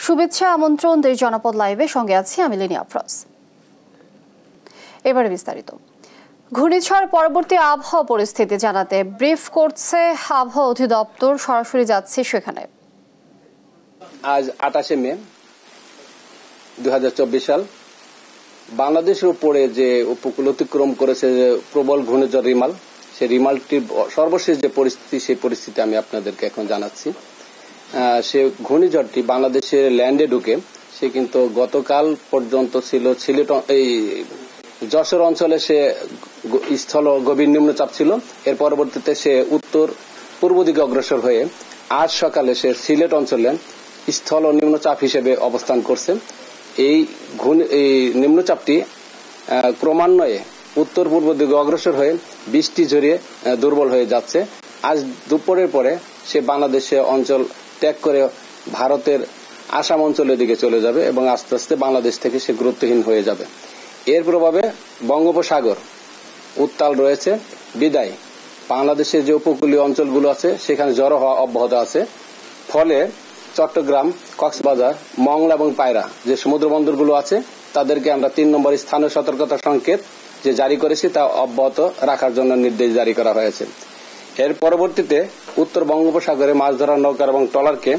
শুভেচ্ছা আমন্ত্রণ দেশ জনপদ লাইভে সঙ্গে আছি আমি লিনি আফরোজ। এবারে বিস্তারিত। ঘূর্ণিঝড় পরবর্তী আবহাওয়া পরিস্থিতি জানাতে ব্রিফ করছে আবহাওয়া অধিদপ্তর, সরাসরি যাচ্ছে সেখানে। আজ 28 মে 2024 সাল বাংলাদেশের উপরে যে উপকূল অতিক্রম করেছে প্রবল ঘূর্ণিঝড় রিমাল, সেই রিমালটির সর্বশেষ যে পরিস্থিতি, সেই পরিস্থিতি আমি আপনাদেরকে এখন জানাচ্ছি। সে ঘূর্ণিঝড়টি বাংলাদেশের ল্যান্ডে ঢুকে সে কিন্তু গতকাল পর্যন্ত ছিল সিলেট এই যশোর অঞ্চলে সে স্থল গভীর নিম্নচাপ ছিল। এর পরবর্তীতে সে উত্তর পূর্ব দিকে অগ্রসর হয়ে আজ সকালে সে সিলেট অঞ্চলে স্থল নিম্নচাপ হিসেবে অবস্থান করছে। এই নিম্নচাপটি ক্রমান্বয়ে উত্তর পূর্ব দিকে অগ্রসর হয়ে বৃষ্টি ঝরিয়ে দুর্বল হয়ে যাচ্ছে। আজ দুপুরের পরে সে বাংলাদেশে অঞ্চল ত্যাগ করে ভারতের আসাম অঞ্চলের দিকে চলে যাবে এবং আস্তে আস্তে বাংলাদেশ থেকে সে গুরুত্বহীন হয়ে যাবে। এর প্রভাবে বঙ্গোপসাগর উত্তাল রয়েছে বিদায় বাংলাদেশের যে উপকূলীয় অঞ্চলগুলো আছে সেখানে ঝড়ো হওয়া অব্যাহত আছে। ফলে চট্টগ্রাম, কক্সবাজার, মংলা এবং পায়রা যে সমুদ্র বন্দরগুলো আছে তাদেরকে আমরা 3 নম্বর স্থানীয় সতর্কতা সংকেত যে জারি করেছি তা অব্যাহত রাখার জন্য নির্দেশ জারি করা হয়েছে। এর পরবর্তীতে উত্তর বঙ্গোপসাগরে মাছ ধরার নৌকা এবং ট্রলারকে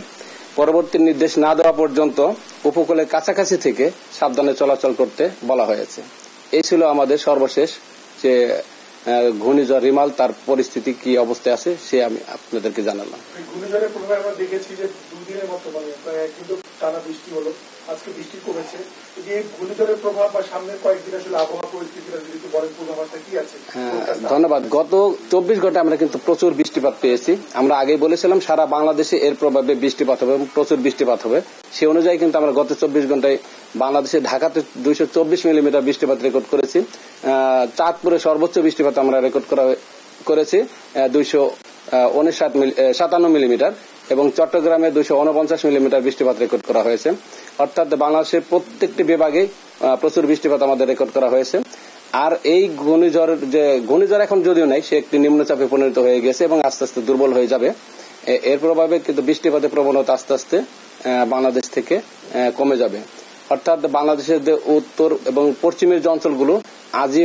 পরবর্তী নির্দেশ না দেওয়া পর্যন্ত উপকূলের কাছাকাছি থেকে সাবধানে চলাচল করতে বলা হয়েছে। এই ছিল আমাদের সর্বশেষ যে ঘূর্ণিঝড় রিমাল, তার পরিস্থিতি কি অবস্থায় আছে সে আমি আপনাদেরকে জানালাম। ঘূর্ণিঝড়ের প্রভাবে আমরা দেখেছি যে 2 দিনের মতো কিন্তু টানা বৃষ্টি হলো, আজকে বৃষ্টি কমেছে। এই ঘূর্ণিঝড়ের প্রভাব বা সামনের কয়েকদিন আসলে আবহাওয়া পরিস্থিতিটা যদি একটু বলেন, পূর্বাভাসটা কি আছে? ধন্যবাদ। গত 24 ঘন্টায় আমরা কিন্তু প্রচুর বৃষ্টিপাত পেয়েছি। আমরা আগেই বলেছিলাম সারা বাংলাদেশে এর প্রভাবে বৃষ্টিপাত হবে এবং প্রচুর বৃষ্টিপাত হবে। সে অনুযায়ী কিন্তু আমরা গত 24 ঘন্টায় বাংলাদেশে ঢাকাতে 224 মিলিমিটার বৃষ্টিপাত রেকর্ড করেছি। চাঁদপুরে সর্বোচ্চ বৃষ্টিপাত আমরা রেকর্ড করেছি 257 মিলিমিটার এবং চট্টগ্রামে 249 মিলিমিটার বৃষ্টিপাত রেকর্ড করা হয়েছে। অর্থাৎ বাংলাদেশের প্রত্যেকটি বিভাগে প্রচুর বৃষ্টিপাত আমাদের রেকর্ড করা হয়েছে। আর এই ঘূর্ণিঝড় এখন যদিও নাই, সে একটি নিম্নচাপে পরিণত হয়ে গেছে এবং আস্তে আস্তে দুর্বল হয়ে যাবে। এর প্রভাবে কিন্তু বৃষ্টিপাতের প্রবণতা আস্তে আস্তে বাংলাদেশ থেকে কমে যাবে। অর্থাৎ বাংলাদেশের যে উত্তর এবং পশ্চিমের যে অঞ্চলগুলো আজই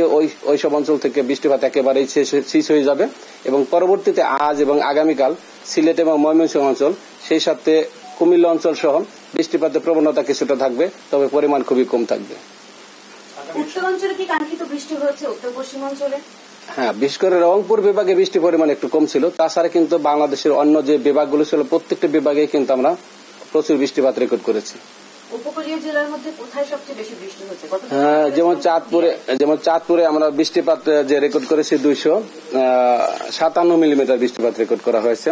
ওইসব অঞ্চল থেকে বৃষ্টিপাত একেবারেই শেষ হয়ে যাবে এবং পরবর্তীতে আজ এবং আগামীকাল সিলেট এবং ময়মনসিংহ অঞ্চল, সেই সাথে কুমিল্লা অঞ্চল সহ বৃষ্টিপাতের প্রবণতা কিছুটা থাকবে, তবে পরিমাণ খুবই কম থাকবে। উত্তরাঞ্চলে কি কাঙ্ক্ষিত বৃষ্টি হয়েছে উত্তর পশ্চিম অঞ্চলে? হ্যাঁ, বিশেষ করে রংপুর বিভাগে বৃষ্টির পরিমাণ একটু কম ছিল। তাছাড়া কিন্তু বাংলাদেশের অন্য যে বিভাগগুলো ছিল প্রত্যেকটি বিভাগে কিন্তু আমরা প্রচুর বৃষ্টিপাত রেকর্ড করেছি। উপকূলীয় জেলার মধ্যে কোথায় সবচেয়ে বেশি বৃষ্টি হচ্ছে? যেমন চাঁদপুরে আমরা বৃষ্টিপাত যে রেকর্ড করেছি 257 মিলিমিটার বৃষ্টিপাত রেকর্ড করা হয়েছে।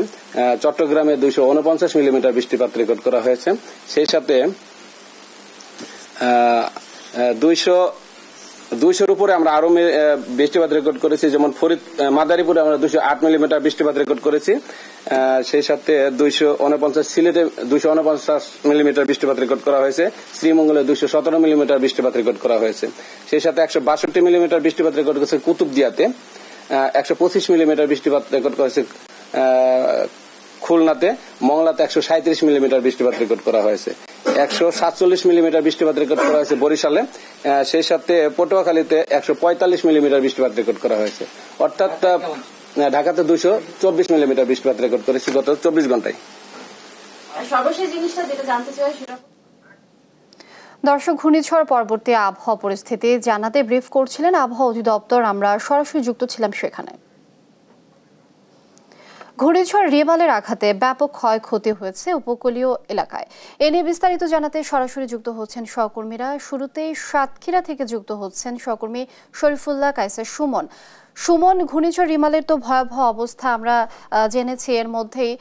চট্টগ্রামে 249 মিলিমিটার বৃষ্টিপাত রেকর্ড করা হয়েছে। সেই সাথে 200-র উপরে আমরা আরো বৃষ্টিপাত রেকর্ড করেছি। যেমন মাদারীপুরে আমরা 208 মিলিমিটার বৃষ্টিপাত রেকর্ড করেছি। সেই সাথে 249 সিলেটে 249 মিলিমিটার বৃষ্টিপাত রেকর্ড করা হয়েছে। শ্রীমঙ্গলে 217 মিলিমিটার বৃষ্টিপাত রেকর্ড করা হয়েছে। সেই সাথে 162 মিলিমিটার বৃষ্টিপাত রেকর্ড করেছে কুতুবদিয়াতে। 125 মিলিমিটার বৃষ্টিপাত রেকর্ড করেছে খুলনাতে। মংলাতে 137 মিলিমিটার বৃষ্টিপাত রেকর্ড করা হয়েছে। 147 মিলিমিটার বৃষ্টিপাত রেকর্ড করা হয়েছে বরিশালে। সেই সাথে পটুয়াখালীতে 145 মিলিমিটার বৃষ্টিপাত রেকর্ড করা হয়েছে। অর্থাৎ ঢাকাতে 224 মিলিমিটার বৃষ্টিপাত রেকর্ড করেছি গত 24 ঘন্টায়। দর্শক, ঘূর্ণিঝড় পরবর্তী আবহাওয়া পরিস্থিতি জানাতে ব্রিফ করছিলেন আবহাওয়া অধিদপ্তর, আমরা সরাসরি যুক্ত ছিলাম সেখানে। ঘূর্ণিঝড় রিমালের আঘাতে ব্যাপক ক্ষয়ক্ষতি হয়েছে উপকূলীয় এলাকায়। এ নিয়ে বিস্তারিত জানাতে সরাসরি যুক্ত হচ্ছেন সহকর্মীরা। শুরুতেই সাতক্ষীরা থেকে যুক্ত হচ্ছেন সহকর্মী শরীফুল্লাহ কায়সার সুমন। ঘূর্ণিঝড় রিমালের তো ভয়াবহ অবস্থা আমরা জেনেছি এর মধ্যেই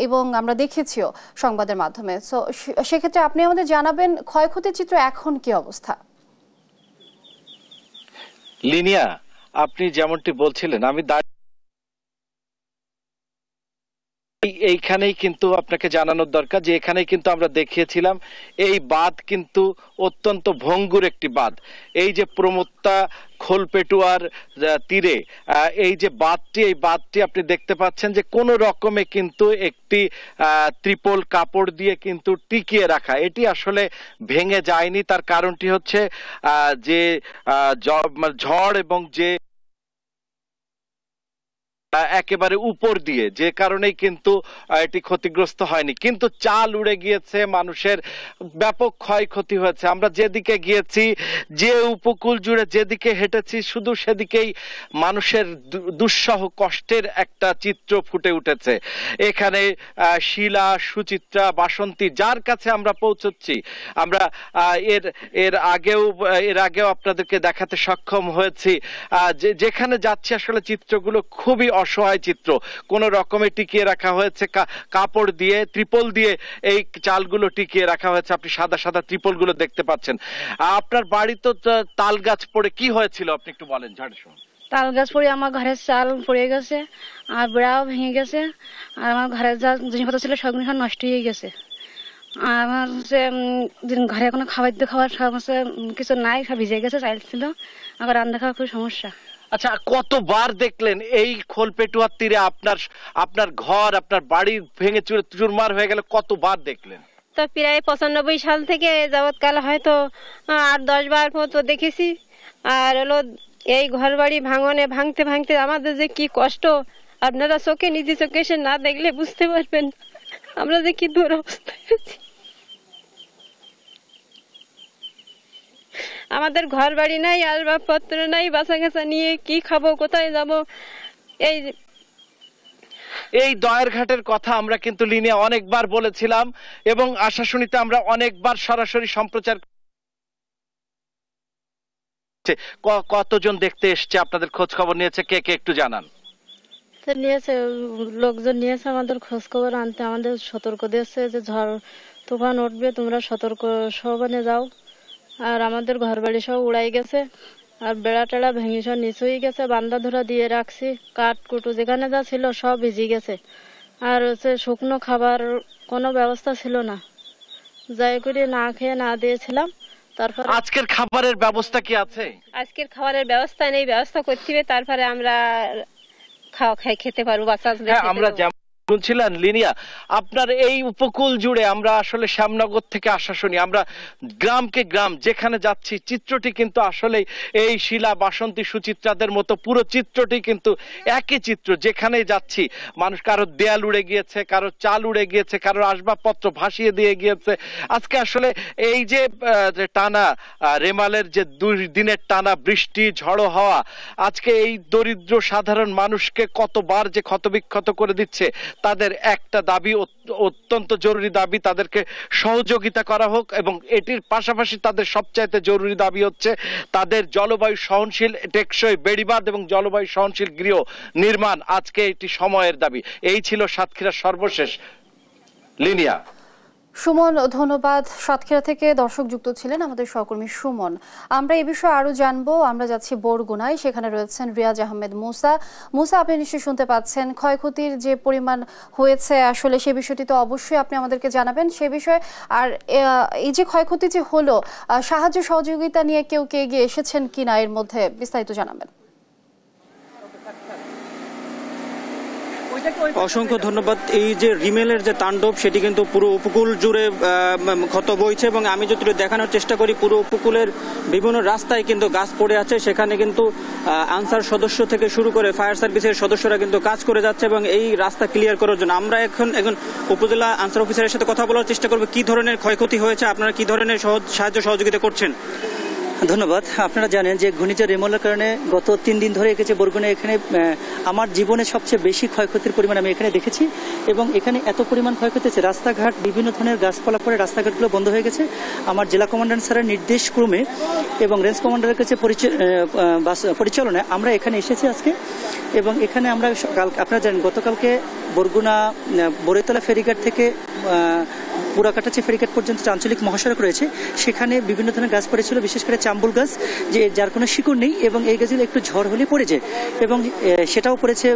এবং আমরা দেখেছিও সংবাদের মাধ্যমে। তো সেক্ষেত্রে আপনি আমাদের জানাবেন ক্ষয়ক্ষতির চিত্র এখন কি অবস্থা? লিনিয়া, আপনি যেমনটি বলছিলেন, আমি এইখানেই কিন্তু আপনাকে জানানোর দরকার যে এখানেই কিন্তু আমরা দেখিয়েছিলাম এই বাঁধ কিন্তু অত্যন্ত ভঙ্গুর একটি বাঁধ। এই যে প্রমত্তা খোলপেটুয়ার তীরে এই যে বাঁধটি, এই বাঁধটি আপনি দেখতে পাচ্ছেন যে কোনো রকমে কিন্তু একটি ত্রিপল কাপড় দিয়ে কিন্তু টিকিয়ে রাখা, এটি আসলে ভেঙে যায়নি। তার কারণটি হচ্ছে যে ঝড় এবং যে একেবারে উপর দিয়ে, যে কারণেই কিন্তু এটি ক্ষতিগ্রস্ত হয়নি, কিন্তু চাল উড়ে গিয়েছে, মানুষের ব্যাপক ক্ষয়ক্ষতি হয়েছে। আমরা যেদিকে গিয়েছি, যে উপকূল জুড়ে যেদিকে হেঁটেছি, শুধু সেদিকেই মানুষের দুঃসহ কষ্টের একটা চিত্র ফুটে উঠেছে। এখানে শিলা, সুচিত্রা, বাসন্তী, যার কাছে আমরা পৌঁছচ্ছি, আমরা এর আগেও আপনাদেরকে দেখাতে সক্ষম হয়েছি, যেখানে যাচ্ছি আসলে চিত্রগুলো খুবই অসহায় চিত্র। কোন রকমে টিকিয়ে রাখা হয়েছে কাপড় দিয়ে, ত্রিপল দিয়ে এই চালগুলো টিকিয়ে রাখা হয়েছে। আপনি সাদা সাদা ত্রিপল গুলো দেখতে পাচ্ছেন। আপনার বাড়ি তো তাল গাছ পড়ে কি হয়েছিল আপনি একটু বলেন। তাল গাছ পড়ে আমার ঘরের চাল পড়ে গেছে, আর বেড়াও ভেঙে গেছে, আর আমার ঘরের যা জিনিসপত্র ছিল সব নষ্ট হয়ে গেছে। আর আমার হচ্ছে ঘরে কোনো খাবার সব হচ্ছে কিছু নাই, সব ভিজে গেছে, চাল ছিল, আবার রান্না খাওয়া খুব সমস্যা। আচ্ছা, কতবার দেখলেন এই খোলপেটুয়ার তীরে আপনার ঘর, আপনার বাড়ি ভেঙে চুরমার হয়ে গেল? কতবার দেখলেন? তো প্রায় 95 সাল থেকে যাবৎকাল হয়তো 8-10 বার মতো দেখেছি। আর হলো এই ঘর বাড়ি ভাঙতে ভাঙতে আমাদের যে কি কষ্ট, আপনারা নিজে চোখে এসে না দেখলে বুঝতে পারবেন আমরা যে কি দুরবস্থায় আছি। আমাদের ঘর বাড়ি নাই, আসবাবপত্র নাই, বাসা গাছা নিয়ে কি খাবো, কোথায় যাব? এই দয়ের ঘাটের কথা আমরা কিন্তু লিনিয়া অনেকবার বলেছিলাম এবং আশাশুনিতে আমরা অনেকবার সরাসরি সম্প্রচার। কতজন দেখতে এসছে, আপনাদের খোঁজ খবর নিয়েছে, কে কে একটু জানান। নিয়েছে, লোকজন নিয়েছে আমাদের খোঁজ খবর আনতে, আমাদের সতর্ক দিয়েছে যে ঝড় তুফান উঠবে, তোমরা সতর্ক সবনে যাও। আর আমাদের ঘর বাড়ি সব উড়াই গেছে, আর বেড়া টেড়া ভেঙে সব নিচ হয়ে গেছে, বান্দা ধরা দিয়ে রাখছি, কাঠ কুটু যেখানে যা ছিল সব ভিজে গেছে। আর হচ্ছে শুকনো খাবার কোনো ব্যবস্থা ছিল না, যাই করে না খেয়ে না দিয়েছিলাম। তারপর আজকের খাবারের ব্যবস্থা কি আছে? আজকের খাবারের ব্যবস্থা নেই, ব্যবস্থা করতে হবে, তারপরে আমরা খেতে পারবো। বাচ্চা আমরা শুনছিলেন লিনিয়া, আপনার এই উপকূল জুড়ে আমরা আসলে শ্যামনগর থেকে আসা শুনি, আমরা গ্রামকে গ্রাম যেখানে যাচ্ছি, চিত্রটি কিন্তু আসলে এই শিলা, বাসন্তী, সুচিত্রাদের মতো পুরো চিত্রটি কিন্তু একই চিত্র। যেখানে যাচ্ছি মানুষ, কারো দেয়াল উড়ে গিয়েছে, কারো চাল উড়ে গিয়েছে, কারো আসবাবপত্র ভাসিয়ে দিয়ে গিয়েছে। আজকে আসলে এই যে টানা রেমালের যে 2 দিনের টানা বৃষ্টি, ঝড়ো হওয়া, আজকে এই দরিদ্র সাধারণ মানুষকে কতবার যে ক্ষতবিক্ষত করে দিচ্ছে। তাদের একটা দাবি, অত্যন্ত জরুরি দাবি, তাদেরকে সহযোগিতা করা হোক, এবং এটির পাশাপাশি তাদের সবচাইতে জরুরি দাবি হচ্ছে তাদের জলবায়ু সহনশীল টেকসই বেড়িবাঁধ এবং জলবায়ু সহনশীল গৃহ নির্মাণ। আজকে এটি সময়ের দাবি। এই ছিল সাতক্ষীরার সর্বশেষ। লিনিয়া। সুমন, ধন্যবাদ। সাতক্ষীরা থেকে দর্শক যুক্ত ছিলেন আমাদের সহকর্মী সুমন। আমরা এই বিষয়ে আরো জানবো। আমরা যাচ্ছি বরগুনায়, সেখানে রয়েছেন রিয়াজ আহমেদ মুসা। আপনি নিশ্চয়ই শুনতে পাচ্ছেন ক্ষয়ক্ষতির যে পরিমাণ হয়েছে, আসলে সে বিষয়টি তো অবশ্যই আপনি আমাদেরকে জানাবেন সে বিষয়ে। আর এই যে ক্ষয়ক্ষতি যে হলো, সাহায্য সহযোগিতা নিয়ে কেউ কে এগিয়ে এসেছেন কিনা, এর মধ্যে বিস্তারিত জানাবেন। অসংখ্য ধন্যবাদ। এই যে রিমেলের যে তাণ্ডব, সেটি কিন্তু পুরো উপকূল জুড়ে ক্ষত বইছে, এবং আমি যদি দেখানোর চেষ্টা করি, পুরো উপকূলের বিভিন্ন রাস্তায় কিন্তু গাছ পড়ে আছে। সেখানে কিন্তু আনসার সদস্য থেকে শুরু করে ফায়ার সার্ভিসের সদস্যরা কিন্তু কাজ করে যাচ্ছে, এবং এই রাস্তা ক্লিয়ার করার জন্য আমরা এখন উপজেলা আনসার অফিসারের সাথে কথা বলার চেষ্টা করবো কি ধরনের ক্ষয়ক্ষতি হয়েছে, আপনারা কি ধরনের সাহায্য সহযোগিতা করছেন। ধন্যবাদ। আপনারা জানেন যে ঘূর্ণিঝড় রেমলের কারণে গত 3 দিন ধরে এসেছে বরগুনা। এখানে আমার জীবনে সবচেয়ে বেশি ক্ষয়ক্ষতির পরিমাণ আমি এখানে দেখেছি, এবং এখানে এত পরিমাণ ক্ষয়ক্ষতি হয়েছে, রাস্তাঘাট বিভিন্ন ধরনের গাছপালা পড়ে রাস্তাঘাটগুলো বন্ধ হয়ে গেছে। আমার জেলা কমান্ডার স্যারের নির্দেশ ক্রমে এবং রেঞ্জ কমান্ডারের কাছে পরিচালনায় আমরা এখানে এসেছি আজকে। এবং এখানে আমরা আপনারা জানেন গতকালকে বরগুনা বড়ইতলা ফেরিঘাট থেকে পুরাকাটা ফেরিঘাট পর্যন্ত যে আঞ্চলিক মহাসড়ক রয়েছে সেখানে বিভিন্ন ধরনের গাছ পড়েছিল, বিশেষ করে চাম্বুল গাছ, যে যার কোনো শিকড় নেই এবং এই গাছগুলো একটু ঝড় হলে পড়ে যায়, এবং সেটাও পড়েছে।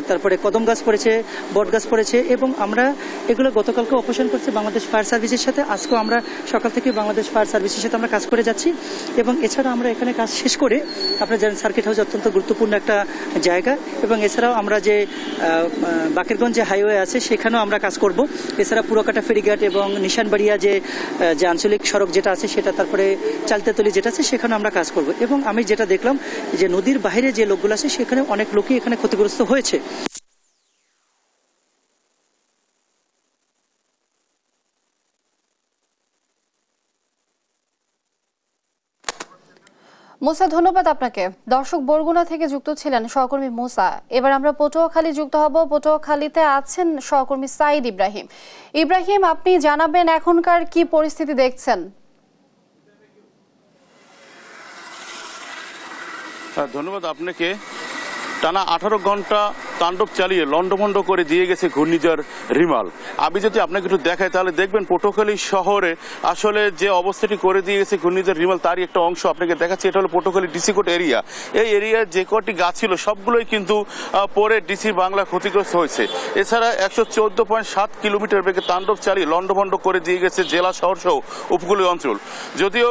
তারপরে কদম গাছ পড়েছে, বট গাছ পড়েছে, এবং আমরা এগুলো গতকালকে অপারেশন করছি বাংলাদেশ ফায়ার সার্ভিসের সাথে। আজকেও আমরা সকাল থেকে বাংলাদেশ ফায়ার সার্ভিসের সাথে আমরা কাজ করে যাচ্ছি, এবং এছাড়া আমরা এখানে কাজ শেষ করে, আপনারা জানেন সার্কিট হাউস অত্যন্ত গুরুত্বপূর্ণ একটা জায়গা, এবং এছাড়াও আমরা যে বাকেরগঞ্জ যে হাইওয়ে আছে সেখানেও আমরা কাজ করব। এছাড়া পুরকাটা ফেরিঘাট এবং নিশানবাড়িয়া যে আঞ্চলিক সড়ক যেটা আছে সেটা, তারপরে চালতাতলি যেটা আছে সেখানে আমরা কাজ করব। এবং আমি যেটা দেখলাম যে নদীর বাইরে যে লোকগুলো আছে সেখানে অনেক লোকই এখানে ক্ষতিগ্রস্ত হয়েছে। মুসা, ধন্যবাদ আপনাকে। দর্শক, বরগুনা থেকে যুক্ত ছিলেন সহকর্মী মুসা। এবার আমরা পটুয়াখালী যুক্ত হব। পটুয়াখালীতে আছেন সহকর্মী সাইদ ইব্রাহিম। ইব্রাহিম, আপনি জানাবেন এখনকার কি পরিস্থিতি দেখছেন? ধন্যবাদ আপনাকে। টানা 18 ঘন্টা তাণ্ডব চালিয়ে লন্ডভন্ড করে দিয়ে গেছে ঘূর্ণিঝড় রিমাল। আমি যদি আপনাকে একটু দেখাই তাহলে দেখবেন পটুয়াখালী শহরে আসলে যে অবস্থাটি করে দিয়ে গেছে ঘূর্ণিঝড় রিমাল তারই একটা অংশ আপনাকে দেখাচ্ছি। এটা হলো পটুয়াখালী ডিসি কোর্ট এরিয়া। এই এরিয়ার যে কটি গাছ ছিল সবগুলোই কিন্তু পরে ডিসি বাংলা ক্ষতিগ্রস্ত হয়েছে। এছাড়া 114.7 কিলোমিটার বেগে তাণ্ডব চালিয়ে লন্ডভন্ড করে দিয়ে গেছে জেলা শহর সহ উপকূলীয় অঞ্চল। যদিও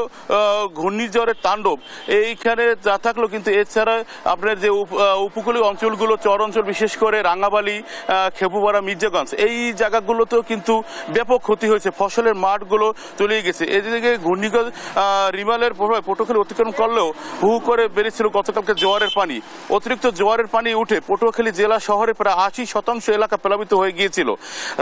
ঘূর্ণিঝড়ের তাণ্ডব এইখানে যা থাকলো, কিন্তু এছাড়া আপনার যে উপকূলীয় অঞ্চলগুলো, চর অঞ্চল, বিশেষ করে রাঙ্গাবালি, খেপুপাড়া, মির্জাগঞ্জ, এই জায়গাগুলোতেও কিন্তু ব্যাপক ক্ষতি হয়েছে। ফসলের মাঠগুলো তলিয়ে গেছে। এদিকে ঘূর্ণিঝড় রিমালের প্রভাবে পটুয়াখালী অতিক্রম করলেও হু করে বেড়েছিল গতকালকে জোয়ারের পানি। অতিরিক্ত জোয়ারের পানি উঠে পটুয়াখালী জেলা শহরে প্রায় 80% এলাকা প্লাবিত হয়ে গিয়েছিল।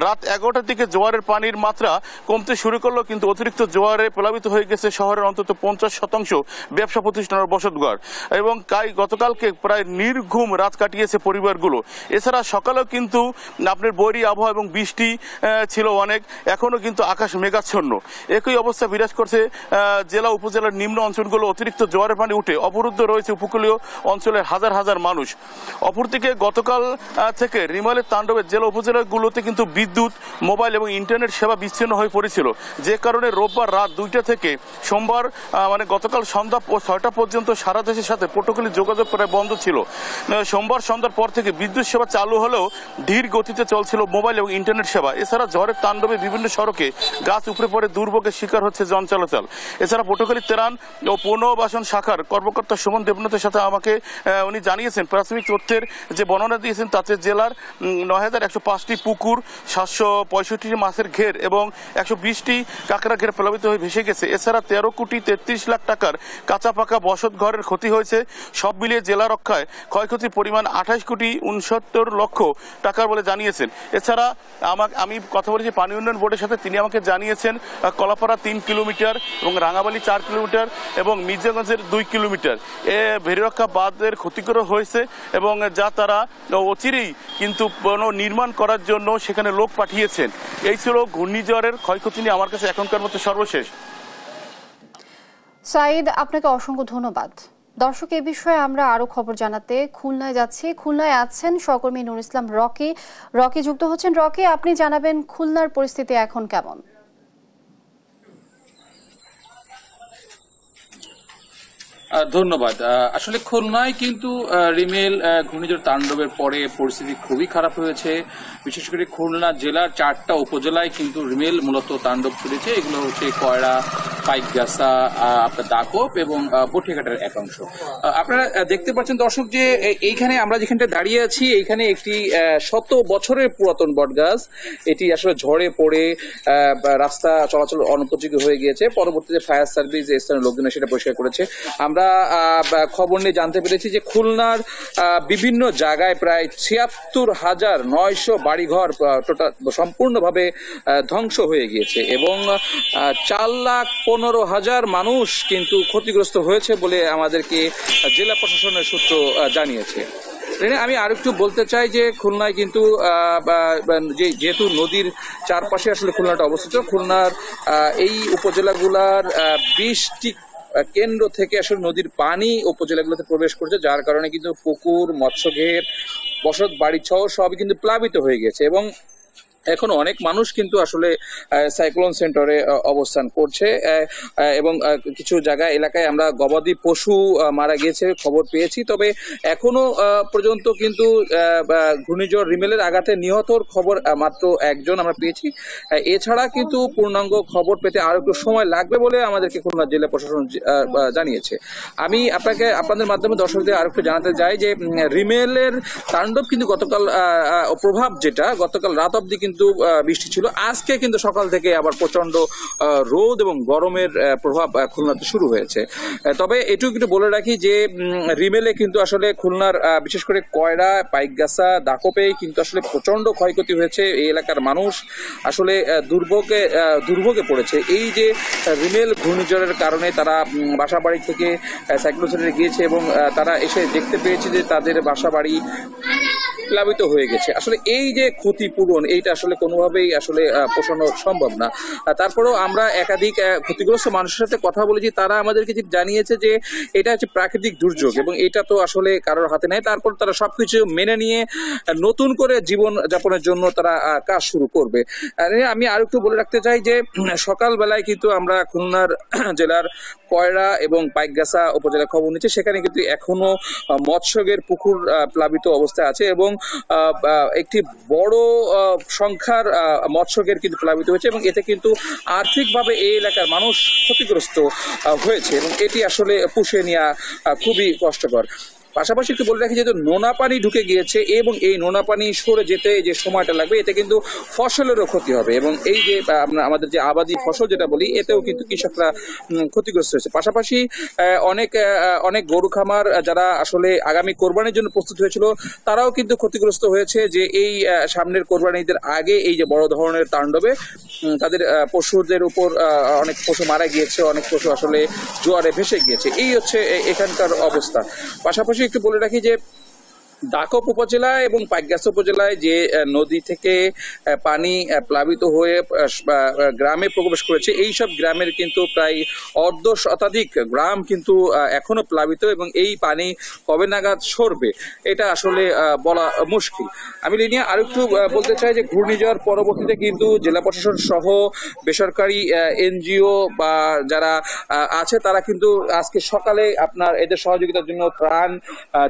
রাত 11টার দিকে জোয়ারের পানির মাত্রা কমতে শুরু করলো, কিন্তু অতিরিক্ত জোয়ারে প্লাবিত হয়ে গেছে শহরের অন্তত 50% ব্যবসা প্রতিষ্ঠানের বসতঘর, এবং গতকালকে প্রায় নির্ঘুম রাত কাটিয়েছে পরিবারগুলো। এছাড়া সকালেও কিন্তু আপনার বৈরী আবহাওয়া এবং বৃষ্টি ছিল অনেক, এখনো কিন্তু আকাশ মেঘাচ্ছন্ন। একই অবস্থা বিরাজ করছে জেলা উপজেলার নিম্ন অঞ্চলগুলো। অতিরিক্ত জোয়ারের পানি উঠে অবরুদ্ধ রয়েছে উপকূলীয় অঞ্চলের হাজার হাজার মানুষ। অপরদিকে গতকাল থেকে রিমালের তাণ্ডবে জেলা উপজেলাগুলোতে কিন্তু বিদ্যুৎ, মোবাইল এবং ইন্টারনেট সেবা বিচ্ছিন্ন হয়ে পড়েছিল, যে কারণে রোববার রাত 2টা থেকে সোমবার মানে গতকাল সন্ধ্যা 6টা পর্যন্ত সারা দেশের সাথে পটুয়াখালী যোগাযোগ প্রায় বন্ধ ছিল। সোমবার সন্ধ্যার পর থেকে বিদ্যুৎ সেবা চালু হলেও ধীর গতিতে চলছিল মোবাইল এবং ইন্টারনেট সেবা। এছাড়া ঝড়ের তাণ্ডবে বিভিন্ন সড়কে গাছ উপড়ে পড়ে দুর্ভোগের শিকার হচ্ছে জন চলাচল। এছাড়া পটুয়াখালী তেরান ও পুনর্বাসন শাখার কর্মকর্তা সুমন দেবনাথের সাথে আমাকে উনি জানিয়েছেন, প্রাথমিক তথ্যের যে বর্ণনা দিয়েছেন তাতে জেলার 9105টি পুকুর, 765টি মাছের ঘের এবং 120টি কাঁকড়া ঘের প্লাবিত হয়ে ভেসে গেছে। এছাড়া 13 কোটি 33 লাখ টাকার কাঁচা পাকা বসত ঘরের ক্ষতি হয়েছে। সব মিলিয়ে জেলা রক্ষায় ক্ষয়ক্ষতির পরিমাণ 28 কোটি 69 লক্ষ টাকার বলে জানিয়েছেন। এছাড়া আমি কথা বলেছি পানি উন্নয়ন বোর্ডের সাথে, তিনি আমাকে জানিয়েছেন কলাপাড়া 3 কিলোমিটার এবং রাঙাবালি 4 কিলোমিটার এবং মির্জাগঞ্জের 2 কিলোমিটার ভেরিরক্ষা বাঁধের ক্ষতিগ্রস্ত হয়েছে, এবং যা তারা অচিরেই কিন্তু নির্মাণ করার জন্য সেখানে লোক পাঠিয়েছেন। এই ছিল ঘূর্ণিঝড়ের ক্ষয়ক্ষতি নিয়ে আমার কাছে এখনকার মতো সর্বশেষ। সাইদ, আপনাকে অসংখ্য ধন্যবাদ। দর্শক, এই বিষয়ে আমরা আরো খবর জানাতে খুলনায় যাচ্ছি। খুলনায় আছেন সহকর্মী নুর ইসলাম রকি যুক্ত হচ্ছেন। রকি, আপনি জানাবেন খুলনার পরিস্থিতি এখন কেমন? ধন্যবাদ। আসলে খুলনায় কিন্তু রিমেল ঘূর্ণিঝড় তাণ্ডবের পরে পরিস্থিতি খুবই খারাপ হয়েছে। বিশেষ করে খুলনা জেলার 4টা উপজেলায় কিন্তু রিমেল মূলত তাণ্ডব চলেছে। এগুলো হচ্ছে কয়রা, পাইকগাছা, আপনার দাকপ এবং বটিঘাটের একাংশ। আপনারা দেখতে পাচ্ছেন দর্শক যে এইখানে আমরা যেখানটা দাঁড়িয়ে আছি, এইখানে একটি 100 বছরের পুরাতন বটগাছ, এটি আসলে ঝড়ে পড়ে রাস্তা চলাচল অনুপযোগী হয়ে গিয়েছে। পরবর্তীতে ফায়ার সার্ভিস স্থানীয় লোকজন সেটা পরিষ্কার করেছে। আমরা খবর নিয়ে জানতে পেরেছি যে খুলনার বিভিন্ন জায়গায় প্রায় ৭৬,৯০০ বাড়িঘর টোটাল সম্পূর্ণভাবে ধ্বংস হয়ে গিয়েছে, এবং 4,15,000 মানুষ কিন্তু ক্ষতিগ্রস্ত হয়েছে বলে আমাদেরকে জেলা প্রশাসনের সূত্র জানিয়েছে। আমি আরেকটু বলতে চাই যে খুলনায় কিন্তু যেহেতু নদীর চারপাশে আসলে খুলনাটা অবস্থিত, খুলনার এই উপজেলাগুলার 20টি কেন্দ্র থেকে আসলে নদীর পানি উপজেলাগুলোতে প্রবেশ করছে, যার কারণে কিন্তু পুকুর, মৎস্যঘের, বসত বাড়ি সহ সবই কিন্তু প্লাবিত হয়ে গেছে। এবং এখন অনেক মানুষ কিন্তু আসলে সাইক্লোন সেন্টারে অবস্থান করছে এবং কিছু জায়গা এলাকায় আমরা গবাদি পশু মারা গিয়েছে খবর পেয়েছি। তবে এখনো পর্যন্ত কিন্তু ঘূর্ণিঝড় রিমেলের আঘাতে নিহতর খবর মাত্র একজন আমরা পেয়েছি। এছাড়া কিন্তু পূর্ণাঙ্গ খবর পেতে আরো একটু সময় লাগবে বলে আমাদেরকে খুলনা জেলা প্রশাসন জানিয়েছে। আমি আপনাদের মাধ্যমে দর্শকদের আরো একটু জানাতে চাই যে রিমেলের তাণ্ডব কিন্তু গতকাল প্রভাব যেটা গতকাল রাত অবধি কিন্তু বৃষ্টি ছিল। আজকে কিন্তু সকাল থেকে আবার প্রচন্ড রোদ এবং গরমের প্রভাব খুলনাতে শুরু হয়েছে। তবে এটুকু একটু বলে রাখি যে রিমেলে কিন্তু আসলে খুলনার বিশেষ করে কয়রা, পাইকগাছা, দাকপে কিন্তু আসলে প্রচন্ড ক্ষয়ক্ষতি হয়েছে। এই এলাকার মানুষ আসলে দুর্ভোগে পড়েছে। এই যে রিমেল ঘূর্ণিঝড়ের কারণে তারা বাসা বাড়ি থেকে সাইক্লোন সেন্টারে গিয়েছে এবং তারা এসে দেখতে পেয়েছে যে তাদের বাসা বাড়ি প্লাবিত হয়ে গেছে। আসলে এই যে ক্ষতিপূরণ এইটা আসলে কোনোভাবেই আসলে পোষানো সম্ভব না। তারপরেও আমরা একাধিক ক্ষতিগ্রস্ত মানুষের সাথে কথা বলেছি, তারা আমাদেরকে জানিয়েছে যে এটা হচ্ছে প্রাকৃতিক দুর্যোগ এবং এটা তো আসলে কারোর হাতে নেই। তারপর তারা সবকিছু মেনে নিয়ে নতুন করে জীবন যাপনের জন্য তারা কাজ শুরু করবে। আমি আর একটু বলে রাখতে চাই যে সকালবেলায় কিন্তু আমরা খুলনার জেলার কয়রা এবং পাইকগাছা উপজেলা খবর নিচ্ছে, সেখানে কিন্তু এখনো মৎস্যগের পুকুর প্লাবিত অবস্থায় আছে এবং একটি বড় সংখ্যার মৎস্যগের কিন্তু প্লাবিত হয়েছে এবং এতে কিন্তু আর্থিকভাবে এই এলাকার মানুষ ক্ষতিগ্রস্ত হয়েছে এবং এটি আসলে পুষিয়ে নেওয়া খুবই কষ্টকর। পাশাপাশি একটু বলে রাখি যেহেতু নোনা পানি ঢুকে গিয়েছে এবং এই নোনা পানি সরে যেতে যে সময়টা লাগবে এতে কিন্তু ফসলেরও ক্ষতি হবে এবং এই যে আমাদের যে আবাদি ফসল যেটা বলি এতেও কিন্তু কৃষকরা ক্ষতিগ্রস্ত হয়েছে। পাশাপাশি অনেক গরু খামার যারা আসলে আগামী কোরবানির জন্য প্রস্তুত হয়েছিল তারাও কিন্তু ক্ষতিগ্রস্ত হয়েছে যে এই সামনের কোরবানিদের আগে এই যে বড় ধরনের তাণ্ডবে তাদের পশুদের উপর অনেক পশু মারা গিয়েছে, অনেক পশু আসলে জোয়ারে ভেসে গিয়েছে। এই হচ্ছে এখানকার অবস্থা। পাশাপাশি একটু বলে রাখি যে দাকপ উপজেলায় এবং পাইকগাছা উপজেলায় যে নদী থেকে পানি প্লাবিত হয়ে গ্রামে প্রবেশ করেছে এই সব গ্রামের কিন্তু প্রায় অর্ধ শতাধিক গ্রাম কিন্তু এখনো প্লাবিত এবং এই পানি কবে নাগাদ সরবে এটা আসলে বলা মুশকিল। আমি লিনিয়া আরো একটু বলতে চাই যে ঘূর্ণিঝড় পরবর্তীতে কিন্তু জেলা প্রশাসন সহ বেসরকারি এনজিও বা যারা আছে তারা কিন্তু আজকে সকালে আপনার এদের সহযোগিতার জন্য ত্রাণ,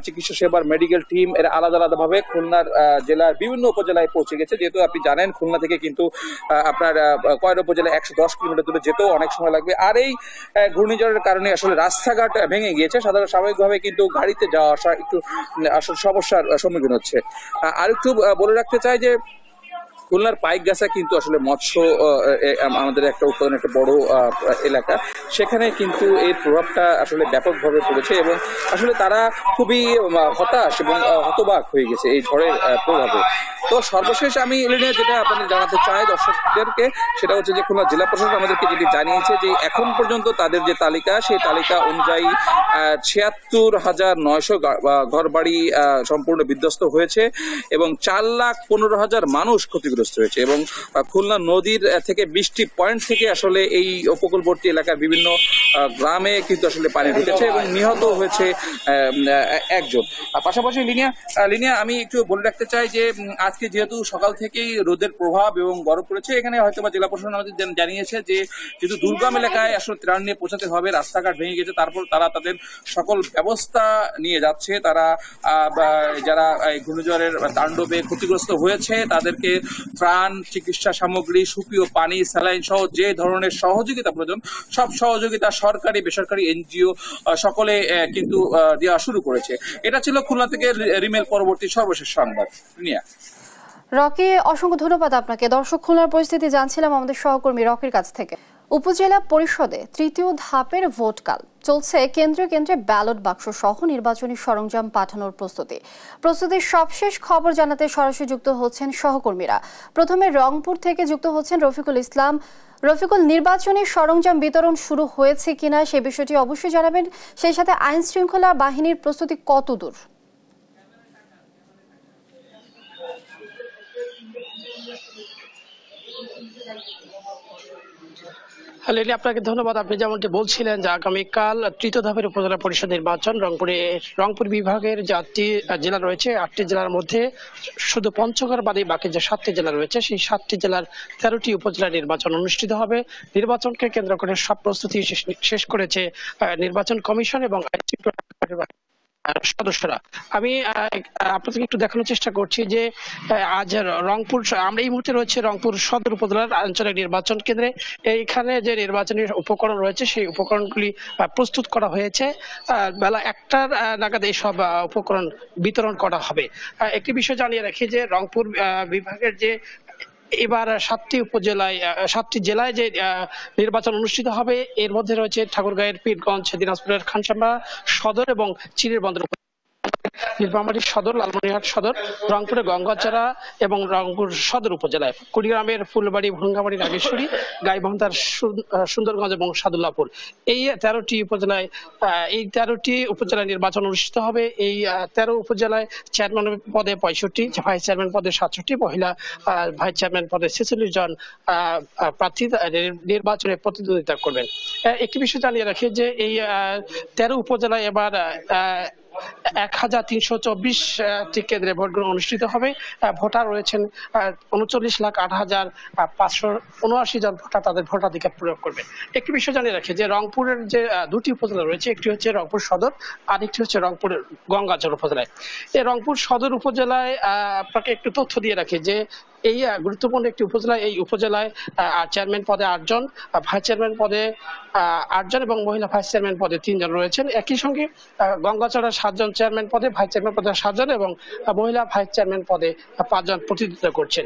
চিকিৎসা সেবার মেডিকেল টিম এরা আলাদা আলাদাভাবে খুলনার জেলার বিভিন্ন উপজেলায় পৌঁছে গেছে। যেহেতু আপনি জানেন খুলনা থেকে কিন্তু আপনার কয়রা উপজেলায় 110 কিলোমিটার দূরে যেতেও অনেক সময় লাগবে। আর এই ঘূর্ণিঝড়ের কারণে আসলে রাস্তাঘাট ভেঙে গিয়েছে, সাধারণ স্বাভাবিকভাবে কিন্তু গাড়িতে যাওয়া আসা একটু আসলে সমস্যার সম্মুখীন হচ্ছে। আর একটু বলে রাখতে চাই যে খুলনার পাইকগাছা কিন্তু আসলে মৎস্য আমাদের একটা উৎপাদনের একটা বড় এলাকা, সেখানে কিন্তু এই প্রভাবটা আসলে ব্যাপকভাবে পড়েছে এবং আসলে তারা খুবই হতাশ এবং হতবাক হয়ে গেছে এই ঝড়ের প্রভাবে। তো সর্বশেষ আমি যেটা আপনাদের জানাতে চাই দর্শকদেরকে সেটা হচ্ছে যে খুলনা জেলা প্রশাসন আমাদেরকে যেটি জানিয়েছে যে এখন পর্যন্ত তাদের যে তালিকা সেই তালিকা অনুযায়ী ৭৬,৯০০ ঘরবাড়ি সম্পূর্ণ বিধ্বস্ত হয়েছে এবং ৪,১৫,০০০ মানুষ ক্ষতিগ্রস্ত হয়েছে এবং খুলনা নদীর থেকে ২০টি পয়েন্ট থেকে আসলে এই উপকূলবর্তী এলাকার বিভিন্ন গ্রামে কিন্তু আসলে পানি ঢুকেছে এবং নিহত হয়েছে একজন। পাশাপাশি লিনিয়া আমি একটু বলে রাখতে চাই যে আজকে যেহেতু সকাল থেকেই রোদের প্রভাব এবং গরম পড়েছে, এখানে হয়তো বা জেলা প্রশাসন আমাদের জানিয়েছে যে যেহেতু দুর্গম এলাকায় আসলে ত্রাণ নিয়ে পৌঁছাতে হবে, রাস্তাঘাট ভেঙে গেছে, তারপর তারা তাদের সকল ব্যবস্থা নিয়ে যাচ্ছে। তারা যারা ঘূর্ণিঝড়ের তাণ্ডবে ক্ষতিগ্রস্ত হয়েছে তাদেরকে ত্রাণ, চিকিৎসা সামগ্রী, সুপেয় পানি, স্যালাইন সহ যে ধরনের সহযোগিতা প্রয়োজন সব সহযোগিতা সরকারি বেসরকারি এনজিও সকলে কিন্তু দেওয়া শুরু করেছে। এটা ছিল খুলনা থেকে রিমেল পরবর্তী সর্বশেষ সংবাদ। রকি, অসংখ্য ধন্যবাদ আপনাকে। দর্শক, খুলনার পরিস্থিতি জানছিলাম আমাদের সহকর্মী রকির কাছ থেকে। উপজেলা পরিষদে তৃতীয় ধাপের ভোটকাল চলছে। কেন্দ্রে ব্যালট বাক্স সহ নির্বাচনী সরঞ্জাম পাঠানোর প্রস্তুতির সবশেষ খবর জানাতে সরাসরি যুক্ত হচ্ছেন সহকর্মীরা। প্রথমে রংপুর থেকে যুক্ত হচ্ছেন রফিকুল ইসলাম। রফিকুল, নির্বাচনী সরঞ্জাম বিতরণ শুরু হয়েছে কিনা সে বিষয়টি অবশ্যই জানাবেন, সেই সাথে আইন শৃঙ্খলা বাহিনীর প্রস্তুতি কতদূর? লিলি, আপনাকে ধন্যবাদ। আপনি যেমনটি বলছিলেন যে আগামীকাল তৃতীয় ধাপের উপজেলা পরিষদ নির্বাচন রংপুর বিভাগের যে 8টি জেলা রয়েছে, 8টি জেলার মধ্যে শুধু পঞ্চগড় বাদে বাকি যে 7টি জেলা রয়েছে, সেই 7টি জেলার 13টি উপজেলা নির্বাচন অনুষ্ঠিত হবে। নির্বাচনকে কেন্দ্র করে সব প্রস্তুতি শেষ করেছে নির্বাচন কমিশন এবং সদস্যরা। আমি আপনাদেরকে একটু দেখানোর চেষ্টা করছি যে আজ রংপুর, আমরা এই মুহূর্তে রয়েছে রংপুর সদর উপজেলার আঞ্চলিক নির্বাচন কেন্দ্রে। এইখানে যে নির্বাচনী উপকরণ রয়েছে সেই উপকরণগুলি প্রস্তুত করা হয়েছে। বেলা 1টার নাগাদ এই সব উপকরণ বিতরণ করা হবে। একটি বিষয় জানিয়ে রাখি যে রংপুর বিভাগের যে এবার 7টি জেলায় যে নির্বাচন অনুষ্ঠিত হবে, এর মধ্যে রয়েছে ঠাকুরগাঁয়ের পীরগঞ্জ, দিনাজপুরের খানসামা সদর এবং চিরিরবন্দর, নীলফামারী সদর, লালমনিরহাট সদর, রংপুরে গঙ্গাচড়া এবং রংপুর সদর উপজেলায় কুড়িগ্রামের ফুলবাড়ি, ভুঙ্গামারী, নাগেশ্বরী, গাইবান্ধার সুন্দরগঞ্জ এবং সাদুল্লাপুর, এই 13টি উপজেলায় উপজেলায় নির্বাচন অনুষ্ঠিত হবে। এই 13 উপজেলায় চেয়ারম্যান পদে 65, ভাইস চেয়ারম্যান পদে 67, মহিলা ভাইস চেয়ারম্যান পদে 46 জন প্রার্থী নির্বাচনে প্রতিদ্বন্দ্বিতা করবেন। একটি বিষয় জানিয়ে রাখি যে এই 13 উপজেলায় এবার 1324টি কেন্দ্রে ভোট গ্রহণ অনুষ্ঠিত হবে। ভোটার রয়েছেন 39,08,579 জন ভোটার তাদের ভোটাধিকার প্রয়োগ করবেন। একটি বিষয় জানিয়ে রাখি যে রংপুরের যে 2টি উপজেলা রয়েছে, একটি হচ্ছে রংপুর সদর আর একটি হচ্ছে রংপুরের গঙ্গাচড় উপজেলায়। এই রংপুর সদর উপজেলায় আপনাকে একটু তথ্য দিয়ে রাখি যে এই গুরুত্বপূর্ণ একটি উপজেলা। এই উপজেলায় চেয়ারম্যান পদে 8 জন, ভাইস চেয়ারম্যান পদে 8 জন এবং মহিলা ভাইস চেয়ারম্যান পদে 3 জন রয়েছেন। একই সঙ্গে গঙ্গাচড়া 7 জন চেয়ারম্যান পদে, ভাইস চেয়ারম্যান পদে 7 জন এবং মহিলা ভাইস চেয়ারম্যান পদে 5 জন প্রতিদ্বন্দ্বিতা করছেন।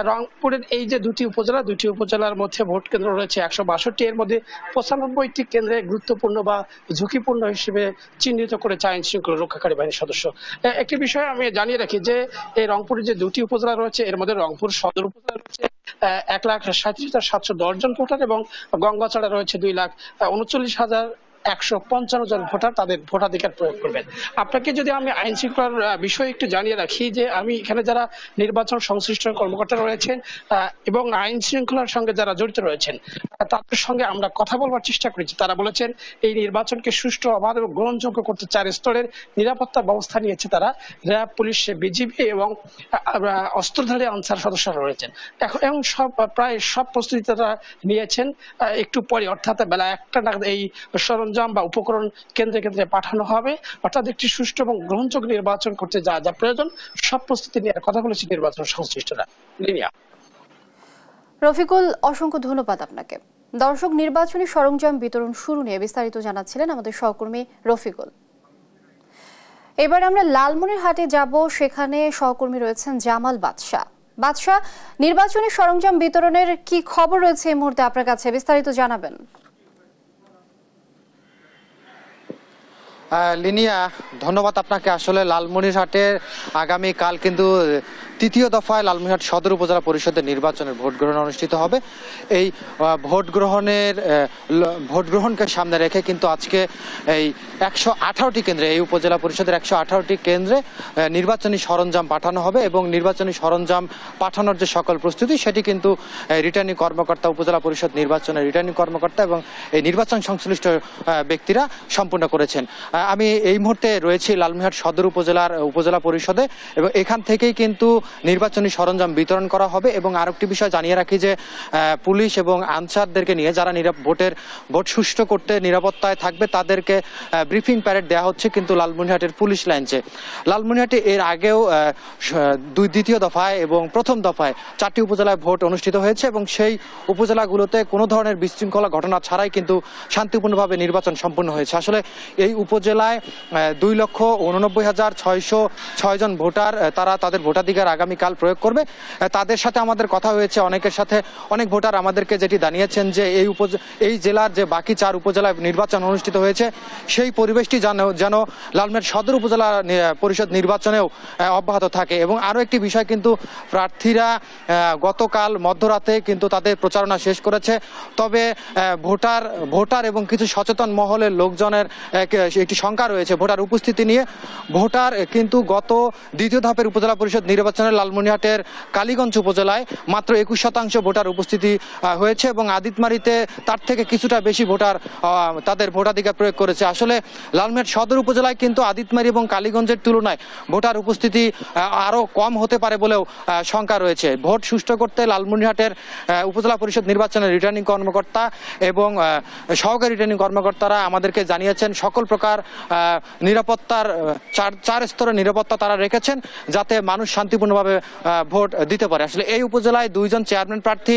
রংপুরের এই যে 2টি উপজেলার মধ্যে ভোট কেন্দ্র রয়েছে 162, এর মধ্যে 95টি কেন্দ্রে গুরুত্বপূর্ণ বা ঝুঁকিপূর্ণ হিসেবে চিহ্নিত করেছে আইন শৃঙ্খলা রক্ষাকারী বাহিনীর সদস্য। একটি বিষয় আমি জানিয়ে রাখি যে এই রংপুরের যে 2টি উপজেলা রয়েছে, এর মধ্যে রংপুর সদর উপজেলা রয়েছে 1,37,710 জন ভোটার এবং গঙ্গাচড়া রয়েছে 2,39,155 জন ভোটার তাদের ভোটাধিকার প্রয়োগ করবেন। আপনাকে যদি আমি আইন শৃঙ্খলার বিষয়ে একটু জানিয়ে রাখি যে আমি এখানে যারা নির্বাচন সংশ্লিষ্ট কর্মকর্তা রয়েছেন এবং আইন শৃঙ্খলার সঙ্গে যারা জড়িত রয়েছেন তাদের সঙ্গে আমরা কথা বলবার চেষ্টা করেছি। তারা বলেছেন এই নির্বাচনকে সুষ্ঠু, অবাধ এবং গ্রহণযোগ্য করতে 4 স্তরের নিরাপত্তা ব্যবস্থা নিয়েছে তারা। র্যাব, পুলিশ, বিজিবি এবং অস্ত্রধারী আনসার সদস্যরা রয়েছেন এবং প্রায় সব প্রস্তুতি তারা নিয়েছেন। একটু পরে অর্থাৎ বেলা 1টা নাগাদ এই সরঞ্জাম বা উপকরণ কেন্দ্রে কেন্দ্রে পাঠানো হবে। অর্থাৎ একটি সুষ্ঠু এবং গ্রহণযোগ্য নির্বাচন করতে যা যা প্রয়োজন সব প্রস্তুতি নেওয়ার কথা বলেছে নির্বাচন সংশ্লিষ্টরা। লিনিয়া। রফিকুল, অসংখ্য ধন্যবাদ আপনাকে। দর্শক, নির্বাচনী সরঞ্জাম বিতরণ শুরু নিয়ে বিস্তারিত জানাচ্ছিলেন আমাদের সহকর্মী রফিকুল। এবার আমরা লালমনিরহাটে যাব, সেখানে সহকর্মী রয়েছেন জামাল বাদশা। নির্বাচনী সরঞ্জাম বিতরণের কি খবর রয়েছে এই মুহূর্তে আপনার কাছে, বিস্তারিত জানাবেন। লিনিয়া, ধন্যবাদ আপনাকে। আসলে লালমনিরহাটের আগামীকাল কিন্তু তৃতীয় দফায় লালমনিরহাট সদর উপজেলা পরিষদের নির্বাচনের ভোট গ্রহণ অনুষ্ঠিত হবে। এই ভোট গ্রহণকে সামনে রেখে কিন্তু আজকে এই 118টি কেন্দ্রে, এই উপজেলা পরিষদের 118টি কেন্দ্রে নির্বাচনী সরঞ্জাম পাঠানো হবে এবং নির্বাচনী সরঞ্জাম পাঠানোর যে সকল প্রস্তুতি সেটি কিন্তু রিটার্নিং কর্মকর্তা, উপজেলা পরিষদ নির্বাচনের রিটার্নিং কর্মকর্তা এবং এই নির্বাচন সংশ্লিষ্ট ব্যক্তিরা সম্পূর্ণ করেছেন। আমি এই মুহূর্তে রয়েছি লালমনিরহাট সদর উপজেলা পরিষদে এবং এখান থেকেই কিন্তু নির্বাচনী সরঞ্জাম বিতরণ করা হবে। এবং আরেকটি বিষয় জানিয়ে রাখি যে পুলিশ এবং আনসারদেরকে নিয়ে যারা ভোট সুষ্ঠু করতে নিরাপত্তায় থাকবে তাদেরকে ব্রিফিং প্যারেড দেওয়া হচ্ছে কিন্তু লালমনিরহাটের পুলিশ লাইনসে। লালমনিরহাটে এর আগেও দ্বিতীয় দফায় এবং প্রথম দফায় 4টি উপজেলায় ভোট অনুষ্ঠিত হয়েছে এবং সেই উপজেলাগুলোতে কোনো ধরনের বিশৃঙ্খলা ঘটনা ছাড়াই কিন্তু শান্তিপূর্ণভাবে নির্বাচন সম্পন্ন হয়েছে। আসলে এই উপজেলায় 2,89,606 জন ভোটার তারা তাদের ভোটাধিকার আগামীকাল প্রয়োগ করবে। তাদের সাথে আমাদের কথা হয়েছে, অনেকের সাথে অনেক ভোটার আমাদেরকে যেটি জানিয়েছেন যে এই জেলার যে বাকি 4 উপজেলায় নির্বাচন অনুষ্ঠিত হয়েছে সেই পরিবেশটি যেন লালমনিরহাট সদর উপজেলা পরিষদ নির্বাচনেও অব্যাহত থাকে। এবং আরও একটি বিষয়, কিন্তু প্রার্থীরা গতকাল মধ্যরাতে কিন্তু তাদের প্রচারণা শেষ করেছে, তবে ভোটার এবং কিছু সচেতন মহলের লোকজনের একটি শঙ্কা রয়েছে ভোটার উপস্থিতি নিয়ে। ভোটার কিন্তু গত দ্বিতীয় ধাপের উপজেলা পরিষদ নির্বাচনে লালমনিরহাটের কালীগঞ্জ উপজেলায় মাত্র 21% ভোটার উপস্থিতি হয়েছে এবং আদিতমারিতে তার থেকে কিছুটা বেশি ভোটার তাদের ভোটাধিকার প্রয়োগ করেছে। আসলে লালমনিরহাট সদর উপজেলায় কিন্তু আদিতমারি এবং কালীগঞ্জের তুলনায় ভোটার উপস্থিতি আরও কম হতে পারে বলেও শঙ্কা রয়েছে। ভোট সুষ্ঠু করতে লালমনিরহাটের উপজেলা পরিষদ নির্বাচনের রিটার্নিং কর্মকর্তা এবং সহকারী রিটার্নিং কর্মকর্তারা আমাদেরকে জানিয়েছেন সকল প্রকার নিরাপত্তার চার স্তরের নিরাপত্তা তারা রেখেছেন যাতে মানুষ শান্তিপূর্ণভাবে ভোট দিতে পারে। আসলে এই উপজেলায় 2 জন চেয়ারম্যান প্রার্থী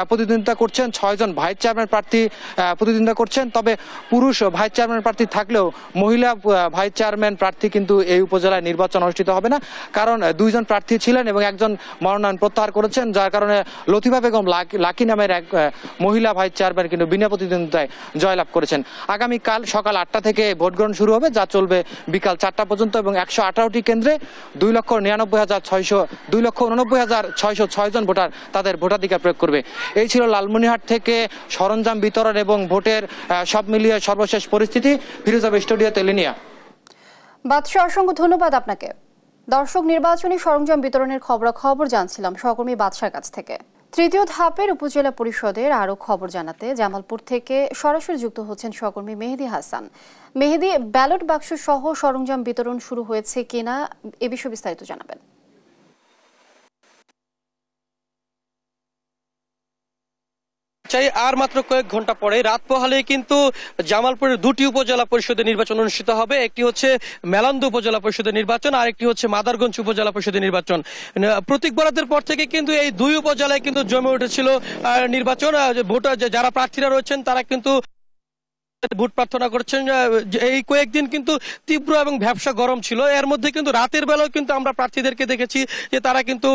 প্রতিদ্বন্দ্বিতা করছেন, 6 জন ভাইস চেয়ারম্যান প্রার্থী প্রতিদ্বন্দ্বিতা করছেন। তবে পুরুষ ভাইস চেয়ারম্যান প্রার্থী থাকলেও মহিলা ভাইস চেয়ারম্যান প্রার্থী কিন্তু এই উপজেলায় নির্বাচন অনুষ্ঠিত হবে না, কারণ 2 জন প্রার্থী ছিলেন এবং একজন মনোনয়ন প্রত্যাহার করেছেন, যার কারণে লতিফা বেগম লাকি নামের এক মহিলা ভাইস চেয়ারম্যান কিন্তু বিনা প্রতিদ্বন্দ্বিতায় জয়লাভ করেছেন। আগামীকাল সকাল 8টা থেকে ভোট গ্রহণ শুরু হবে, যা চলবে বিকাল 4টা পর্যন্ত এবং 118টি কেন্দ্রে 2,89,606 জন ভোটার তাদের ভোটাধিকার প্রয়োগ করবে। এই ছিল লালমনিরহাট থেকে সরঞ্জাম বিতরণ এবং ভোটের সব মিলিয়ে সর্বশেষ পরিস্থিতি। ফিরোজা স্টুডিওতে লিনিয়া। বাদশা, অসংখ্য ধন্যবাদ আপনাকে। দর্শক, নির্বাচনী সরঞ্জাম বিতরণের খবরাখবর জানছিলাম সহকর্মী বাদশার কাছ থেকে। তৃতীয় ধাপের উপজেলা পরিষদের আরও খবর জানাতে জামালপুর থেকে সরাসরি যুক্ত হচ্ছেন সহকর্মী মেহেদি হাসান। মেহেদি, ব্যালট বাক্স সহ সরঞ্জাম বিতরণ শুরু হয়েছে কিনা এ বিষয়ে বিস্তারিত জানাবেন। আর মাত্র কয়েক ঘন্টা পরে রাত পোহালে কিন্তু জামালপুরের 2টি উপজেলা পরিষদের নির্বাচন অনুষ্ঠিত হবে। একটি হচ্ছে মেলান্দ উপজেলা পরিষদের নির্বাচন, আর একটি হচ্ছে মাদারগঞ্জ উপজেলা পরিষদের নির্বাচন। প্রতীক বরাদ্দের পর থেকে কিন্তু এই 2 উপজেলায় কিন্তু জমে উঠেছিল নির্বাচন। ভোটার যারা প্রার্থীরা রয়েছেন তারা কিন্তু ভোট প্রার্থনা করছেন। এই কয়েকদিন কিন্তু তীব্র এবং ব্যবসা গরম ছিল, এর মধ্যে কিন্তু রাতের বেলাও কিন্তু আমরা প্রার্থীদেরকে দেখেছি যে তারা কিন্তু